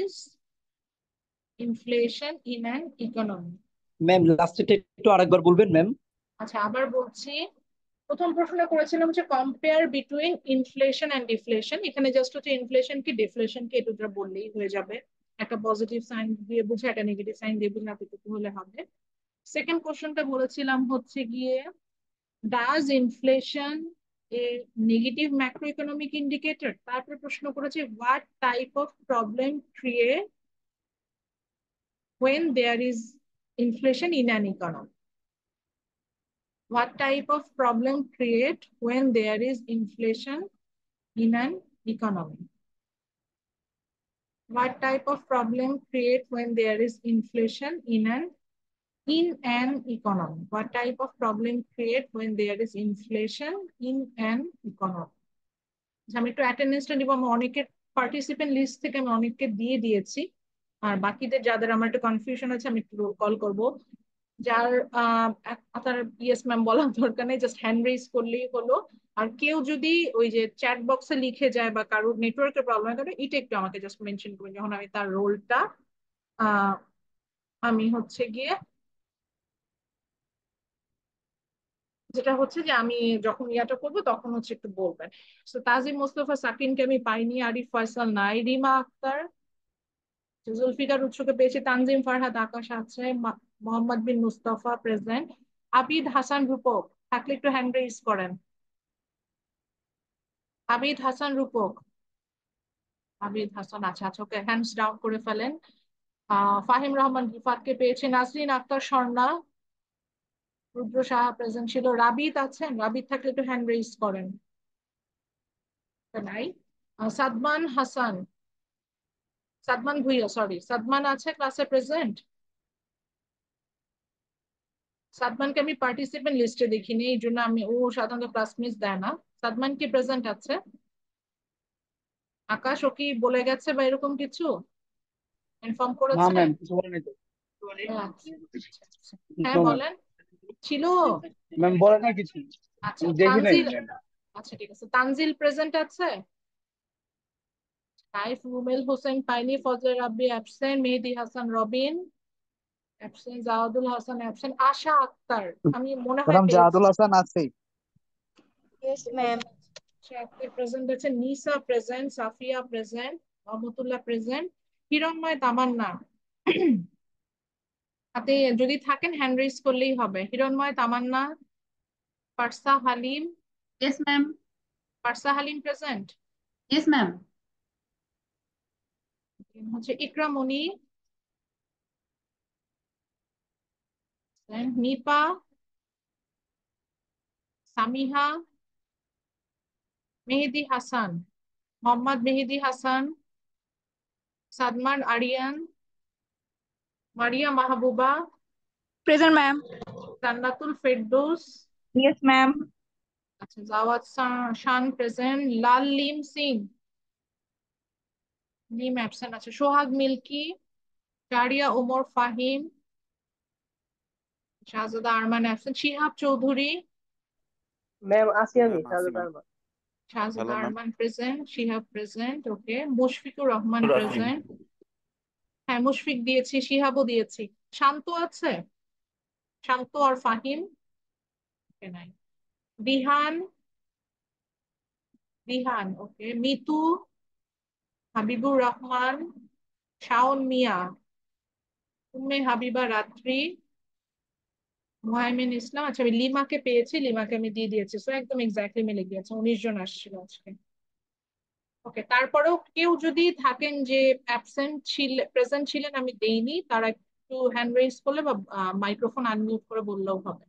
is inflation in an economy? Ma'am লাস্টেটা একটু আরেকবার বলবেন ma'am. আচ্ছা, আবার বলছি। প্রথম প্রশ্ন করেছিলাম হচ্ছে compare between inflation and deflation. এখানে জাস্ট হচ্ছে ইনফ্লেশন কি ডিফ্লেশন কি এটা বললেই হয়ে যাবে। একটা পজিটিভ সাইন দিয়ে বুঝে, একটা নেগেটিভ সাইন দিয়ে বুঝে, এতটুকু হলে হবে। সেকেন্ড কোশ্চেনটা বলেছিলাম হচ্ছে গিয়ে does inflation a negative macro economic indicator. তারপরে প্রশ্ন করেছি what type of problem create when there is inflation in an economy? What type of problem create when there is inflation in an economy? What type of problem create when there is inflation in an economy? What type of problem create when there is inflation in an economy? আমি একটু অ্যাটেন্ডেন্সটা নিব। আমি অনেকের participant list থেকে আমি অনেককে দিয়ে দিয়েছি, আর বাকিদের যাদের আমার একটু কনফিউশন আছে আমি একটু কল করব। যার তার ইয়েস ম্যাম বলার দরকার নেই, জাস্ট হ্যান্ড রেজ করলেই হলো। আর কেউ যদি ওই যে চ্যাট বক্সে লিখে যায় বা কারোর নেটওয়ার্কের প্রবলেম করে, এটা একটু আমাকে জাস্ট মেনশন করবেন যখন আমি তার রোলটা আমি হচ্ছে গিয়ে যেটা হচ্ছে যে আমি যখন ইয়াটা করবো তখন হচ্ছে একটু বলবেন। তো তাজিম মোস্তফা সাকিনকে আমি পাইনি, আরিফ ফয়সাল নাই, রিমা আক্তার, জুলফিকার উৎসকে পেয়েছি, তানজিম ফারহাদ আকাশ আছে, মোহাম্মদ বিন মুস্তফা প্রেজেন্ট, আবিদ হাসান রূপক থাকলে একটু হ্যান্ড রেজ করেন। আবিদ হাসান রূপক, আবিদ হাসান, আচ্ছা আচ্ছা, ওকে হ্যান্ডস ডাউন করে ফেলেন। ফাহিম রহমান রিফাতকে পেয়েছে, নাজরিন আক্তার স্বর্ণা, রুদ্র সাহা প্রেজেন্ট ছিল, রাবিত আছেন? রাবিত থাকলে একটু হ্যান্ড রেজ করেন। নাই। সাদমান হাসান, সাদমান ভুইয়া, সরি, সাদমান আছে ক্লাসে প্রেজেন্ট? সাদমানকে আমি পার্টিসিপেন্ট লিস্টে দেখিনি, এই জন্য আমি, ও সাধারণত ক্লাস মিস দেয় না। সাদমান কি প্রেজেন্ট আছে? আকাশ ও কি বলে গেছে বা এরকম কিছু ইনফর্ম না করেছে? ম্যাম, কিছু বলে নাই তো। ও আচ্ছা আচ্ছা আচ্ছা। হ্যাঁ নো ম্যাম। বলেন। ছিল। ম্যাম বলে না কিছু, আচ্ছা আমি দেখি নাই তানজিল। ম্যাম। আচ্ছা ঠিক আছে, তানজিল প্রেজেন্ট আছে? নাইফ রুমেল হোসেন পাইনি, Fazle Rabbi absent, Mehedi Hasan Robin absent, Jawadul Hasan absent, Asha Akter আমি মনে হয় ম্যাডাম পেয়েছি। জাহাদুল হাসান আছে। Yes ma'am. Asha Akter present আছে, Nisa present, Safia present, Rahmatullah present, Hiranmoy Tamanna হাতে যদি থাকেন হ্যান্ড রেজ করলেই হবে। Hiranmoy Tamanna, Farsa Halim. Yes, ma'am. Farsa Halim present. Yes, ma'am. হচ্ছে ইকরামণি, নিপা, সামিহা, মেহেদি হাসান, মোহাম্মদ মেহেদি Hasan, Sadman Arian, Maria Mahbuba, present ma'am. Jannatul Ferdous, yes ma'am. আচ্ছা জাওয়াদ শান প্রেজেন্ট, লাল লিম সিং, লিম অ্যাবসেন্ট আছে, সোহাগ মিল্কি, শারিয়া ওমর ফাহিম, শাহজাদা আরমান অ্যাবসেন্ট, শিহাব চৌধুরী, ম্যাম আছি, আমি ম্যাম আছি Shahadat ma'am. Arman. Shahzada hello ma'am. Arman present, Shihab present, okay, Mushfiqur Rahman present. হ্যাঁ মুশফিক দিয়েছি, শিহাবও দিয়েছি। শান্ত আছে? শান্ত আর ফাহিম? ওকে নাই। বিহান, বিহান ওকে, মিতু, হাবিবুর রহমান, শাওন মিয়া, উম্মে হাবিবা রাত্রি, মুহাইমিন ইসলাম। আচ্ছা আমি লিমাকে পেয়েছি, লিমাকে আমি দিয়ে দিয়েছি, সো একদম এক্স্যাক্টলি মিলে গিয়েছে, 19 জন আসছিল আজকে। ওকে, তারপরেও কেউ যদি থাকেন যে অ্যাবসেন্ট ছিলেন, প্রেজেন্ট ছিলেন আমি দেইনি, তারা একটু হ্যান্ড রেজ করলে বা মাইক্রোফোন আনমিউট করে বললেও হবে।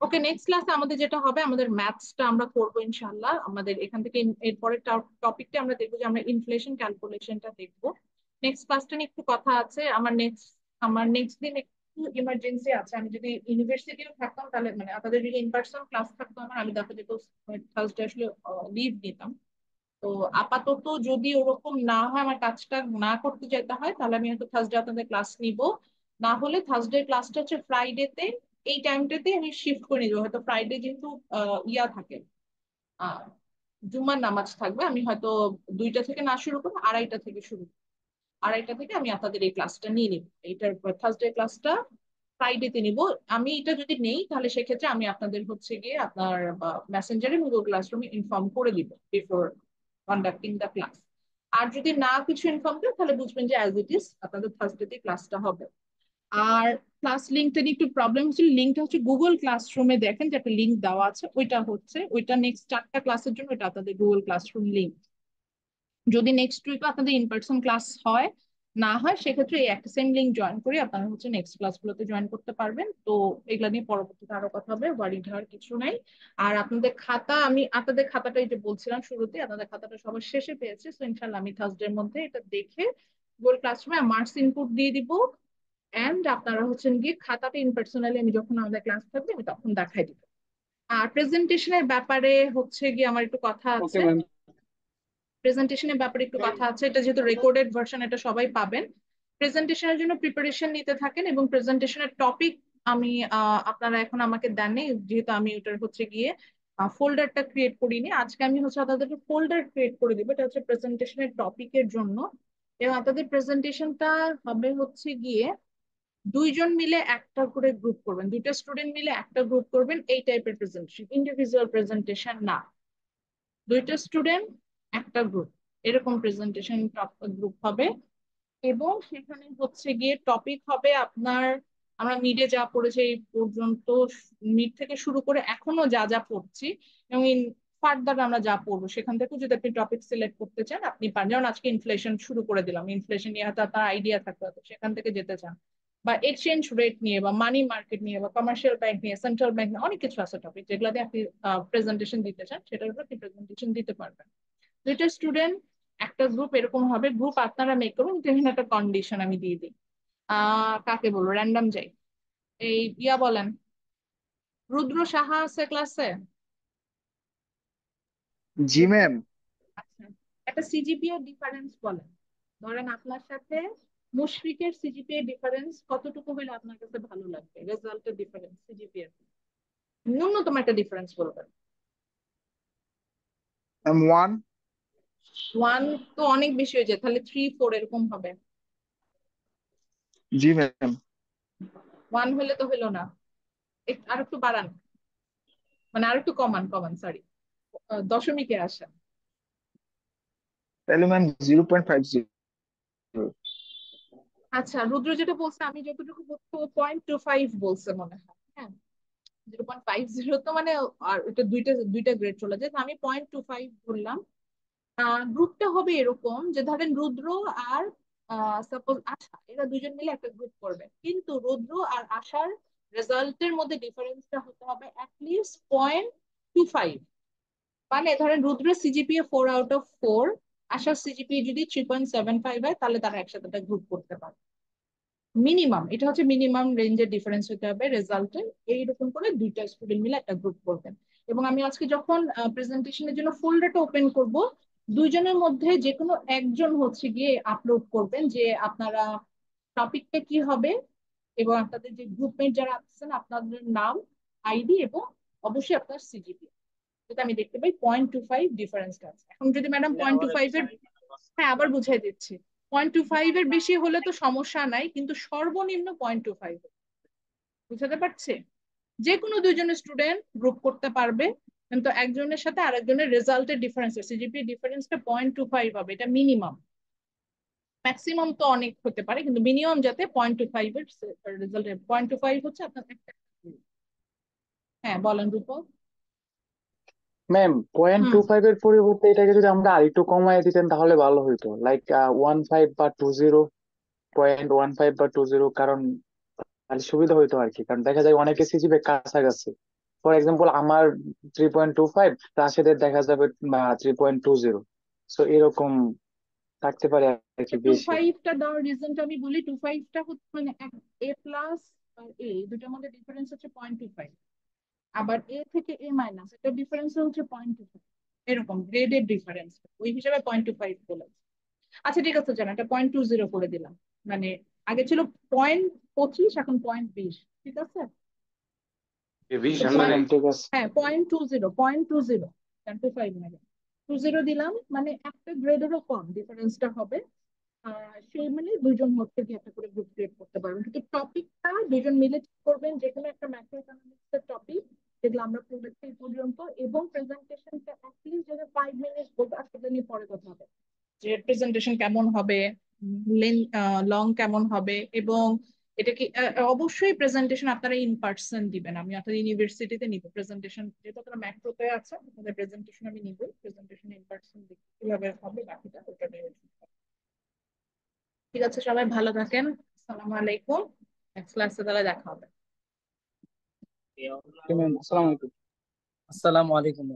ওকে, নেক্সট ক্লাসে আমাদের যেটা হবে, আমাদের ম্যাথসটা আমরা করবো ইনশাল্লাহ। আমাদের এখান থেকে এরপরের টপিকটা আমরা দেখবো যে আমরা ইনফ্লেশন ক্যালকুলেশনটা দেখবো। নেক্সট ক্লাসটা নিয়ে একটু কথা আছে আমার নেক্সট দিন একটু ইমার্জেন্সি আছে। আমি যদি ইউনিভার্সিটিও থাকতাম তাহলে মানে আপনাদের যদি ইন পার্সন ক্লাস থাকতো আমার, আমি দেখা যেত থার্সডে আসলে লিভ নিতাম। তো আপাতত যদি ওরকম না হয়, আমার কাজটা না করতে যেতে হয়, তাহলে আমি হয়তো থার্সডে আপনাদের ক্লাস নিব। না হলে থার্সডে ক্লাসটা হচ্ছে ফ্রাইডেতে, এই টাইমটাতে আমি শিফট করে নিবো। হয়তো ফ্রাইডে যেহেতু ইয়া থাকে, আহ জুম্মার নামাজ থাকবে, আমি হয়তো 2টা থেকে না শুরু করবো, 2:30 থেকে শুরু করবো। 2:30 থেকে আমি আপনাদের এই ক্লাসটা নিয়ে নিব। এইটার থার্সডে ক্লাসটা ফ্রাইডেতে নিব। আমি এটা যদি নেই তাহলে সেক্ষেত্রে আমি আপনাদের হচ্ছে গিয়ে আপনার মেসেঞ্জারে গুগল ক্লাসরুমে ইনফর্ম করে দিব বিফোর কন্ডাক্টিং দ্য ক্লাস। আর যদি না কিছু ইনফর্ম করে তাহলে বুঝবেন যে অ্যাজ ইট ইজ আপনাদের থার্সডেতে ক্লাসটা হবে। আর ক্লাস লিঙ্কটা নিয়ে একটু প্রবলেম হচ্ছিল। লিঙ্কটা হচ্ছে গুগল ক্লাসরুমে, দেখেন যে একটা লিঙ্ক দেওয়া আছে, ওইটা নেক্সট 4টা ক্লাসের জন্য ওইটা আপনাদের গুগল ক্লাসরুম লিঙ্ক। যদি নেক্সট উইক আপনাদের ইন পার্সন ক্লাস হয়, না হয় সেক্ষেত্রে এই একটা সেম লিঙ্ক জয়েন করে আপনারা হচ্ছে নেক্সট ক্লাসগুলোতে জয়েন করতে পারবেন। তো এগুলা নিয়ে পরবর্তীতে আরো কথা হবে, ওয়ারিড হওয়ার কিছু নাই। আর আপনাদের খাতা, আমি আপনাদের খাতাটা এই যে বলছিলাম শুরুতে, আপনাদের খাতাটা সবার শেষে পেয়েছি, তো ইনশাল্লাহ আমি থার্সডের মধ্যে এটা দেখে গুগল ক্লাসরুমে মার্কস ইনপুট দিয়ে দিব। এন্ড আপনারা হচ্ছেন গিয়ে খাতাটা ইন পার্সোনালি আমি যখন আমাদের ক্লাস থাকবে আমি তখন দেখাই দিব। আর প্রেজেন্টেশনের ব্যাপারে হচ্ছে গিয়ে আমার একটু কথা ওকে আছে। ম্যাম। প্রেজেন্টেশনের ব্যাপারে একটু কথা আছে, এটা যেহেতু রেকর্ডেড ভার্সন, এটা সবাই পাবেন। প্রেজেন্টেশনের জন্য প্রিপারেশন নিতে থাকেন, এবং প্রেজেন্টেশনের টপিক আমি আপনারা এখন আমাকে দেননি, যেহেতু আমি ওটার হচ্ছে গিয়ে ফোল্ডারটা ক্রিয়েট করিনি। আজকে আমি হচ্ছে আপনাদেরকে ফোল্ডার ক্রিয়েট করে দিব, এটা হচ্ছে প্রেজেন্টেশনের টপিকের জন্য। এবং আপনাদের প্রেজেন্টেশনটা হবে হচ্ছে গিয়ে 2 জন মিলে একটা করে গ্রুপ করবেন, 2টা স্টুডেন্ট মিলে একটা গ্রুপ করবেন, এই টাইপের প্রেজেন্টেশন, ইন্ডিভিজুয়াল প্রেজেন্টেশন না। 2টা স্টুডেন্ট একটা গ্রুপ, এরকম প্রেজেন্টেশন গ্রুপ হবে। এবং সেখানে হচ্ছে গিয়ে টপিক হবে আপনার, আমরা মিডে যা পড়েছি এই পর্যন্ত, মিড থেকে শুরু করে এখনো যা যা পড়ছি, এবং ফার্দার আমরা যা পড়বো সেখান থেকে যদি আপনি টপিক সিলেক্ট করতে চান আপনি পারেন। যেমন আজকে ইনফ্লেশন শুরু করে দিলাম, ইনফ্লেশন নিয়ে হয়তো আপনার আইডিয়া থাকতে হতো, সেখান থেকে যেতে চান, বা এক্সচেঞ্জ রেট নিয়ে বা মানি মার্কেট নিয়ে বা কমার্শিয়াল ব্যাংক নিয়ে, সেন্ট্রাল ব্যাংক নিয়ে, অনেক কিছু আছে টপিক যেগুলো দিয়ে আপনি প্রেজেন্টেশন দিতে চান, সেটার উপর আপনি প্রেজেন্টেশন দিতে পারবেন। 2টা স্টুডেন্ট একটা গ্রুপ, এরকম হবে। গ্রুপ আপনারা মেক করুন, কিন্তু এখানে একটা কন্ডিশন আমি দিয়ে দিই। কাকে বলবো, র্যান্ডম যাই, এই ইয়া বলেন, রুদ্র সাহা আছে ক্লাসে? জি ম্যাম। আচ্ছা, একটা সিজিপিএ ডিফারেন্স বলেন। ধরেন আপনার সাথে মুশফিকের সিজিপিএ ডিফারেন্স কতটুকু হলে আপনার কাছে ভালো লাগবে, রেজাল্টের ডিফারেন্স সিজিপিএ ন্যূনতম একটা ডিফারেন্স বলবেন। ম্যাম 1। 1 তো অনেক বেশি হয়ে যায়, তাহলে 3 4 এরকম হবে। জি ম্যাম। 1 হলে তো হলো না, আর একটু বাড়ান, মানে আর একটু কমান কমান সরি, দশমিকে আসেন। তাহলে ম্যাম 0.50। আচ্ছা, রুদ্র যেটা বলছে আমি যতটুকু বলছি 0.25 বলছে মনে হয়, হ্যাঁ। 0.50 তো মানে, আর এটা দুইটা দুইটা গ্রেড চলে যায়, তো আমি 0.25 বললাম। গ্রুপটা হবে এরকম যে ধরেন রুদ্র আর সাপোজ আশা, এরা দুজন মিলে একটা গ্রুপ করবে, কিন্তু রুদ্র আর আশার রেজাল্টের মধ্যে ডিফারেন্সটা হতে হবে অ্যাটলিস্ট 0.25। মানে ধরেন রুদ্রের সিজিপিএ 4/4, আশার সিজিপিএ যদি 3.75 হয়, তাহলে তারা একসাথে একটা গ্রুপ করতে পারে। মিনিমাম এটা হচ্ছে মিনিমাম রেঞ্জের ডিফারেন্স হতে হবে রেজাল্টে। এইরকম করে দুইটা স্টুডেন্ট মিলে একটা গ্রুপ করবেন। এবং আমি আজকে যখন প্রেজেন্টেশনের জন্য ফোল্ডারটা ওপেন করব, দুইজনের মধ্যে যে কোনো একজন হচ্ছে গিয়ে আপলোড করবেন যে আপনারা টপিকটা কি হবে, এবং আপনাদের যে গ্রুপমেট যারা আছেন আপনাদের নাম, আইডি এবং অবশ্যই আপনার সিজিপি, যেটা আমি দেখতে পাই 0.25 ডিফারেন্সটা আছে। এখন যদি ম্যাডাম 0.25 এর, হ্যাঁ আবার বুঝাই দিচ্ছি, 0.25 এর বেশি হলে তো সমস্যা নাই, কিন্তু সর্বনিম্ন 0.25 বুঝাতে পারছে। যে কোনো দুইজন স্টুডেন্ট গ্রুপ করতে পারবে, কিন্তু একজনের সাথে আরেকজনের রেজাল্টের ডিফারেন্স, সিজিপি ডিফারেন্সটা 0.25 হবে, এটা মিনিমাম। ম্যাক্সিমাম তো অনেক হতে পারে, কিন্তু মিনিমাম যাতে 0.25 এর রেজাল্ট, 0.25 হচ্ছে আপনার একটা। হ্যাঁ বলেন রূপক। ম্যাম পয়েন্ট হুম। টু ফাইভ এর পরিবর্তে এটাকে যদি আমরা আরেকটু কমায় দিতেন তাহলে ভালো হইতো, লাইক 15 বা 20, 0.15 বা 20, কারণ তাহলে সুবিধা হইতো আর কি। কারণ দেখা যায় অনেকে সিজিপি কাছাকাছি, ফর এক্সাম্পল আমার 3.25, রাশেদের দেখা যাবে 3.20। সো এরকম থাকতে পারে আর কি টু বেশি। ফাইভটা দেওয়ার রিজনটা আমি বলি, 25টা হচ্ছে মানে এ প্লাস আর এ দুটার মধ্যে ডিফারেন্স হচ্ছে 0.25, আবার এ থেকে এ মাইনাস এটা ডিফারেন্স হচ্ছে 0.25, এরকম গ্রেডের ডিফারেন্স, ওই হিসাবে 0.25 বলে। আচ্ছা ঠিক আছে, জানা এটা 0.20 করে দিলাম, মানে আগে ছিল 0.25, এখন 0.20, ঠিক আছে। তো ঠিক আছে। হ্যাঁ 0.20, 0.25 মানে 20 দিলাম, মানে একটা গ্রেডেরও কম ডিফারেন্সটা হবে। সেই মানে দুইজন হচ্ছে কি একটা করে গ্রুপ ক্রিয়েট করতে পারবেন, কিন্তু টপিকটা দুইজন মিলে ঠিক করবেন, যে কোনো একটা ম্যাক্রো ইকোনমিক্স এর টপিক যেগুলো আমরা পড়েছি এই পর্যন্ত, এবং প্রেজেন্টেশনটা অ্যাটলিস্ট যদি 5 মিনিট বলতে, আসলে নিয়ে পরে কথা হবে যে প্রেজেন্টেশন কেমন হবে, লং কেমন হবে, এবং এটা কি অবশ্যই প্রেজেন্টেশন আপনারা ইন পার্সন দিবেন, আমি আপনাদের ইউনিভার্সিটিতে নিব প্রেজেন্টেশন, যেহেতু আপনারা ম্যাক্রোতে আছে আপনাদের প্রেজেন্টেশন আমি নিব, প্রেজেন্টেশন ইন পার্সন দেখি কিভাবে হবে, বাকিটা ওটা নিয়ে। ঠিক আছে, সবাই ভালো থাকেন, আসসালামু আলাইকুম, নেক্সট ক্লাসে তাহলে দেখা হবে। ম্যাম আসসালামু আলাইকুম। আসসালামু আলাইকুম।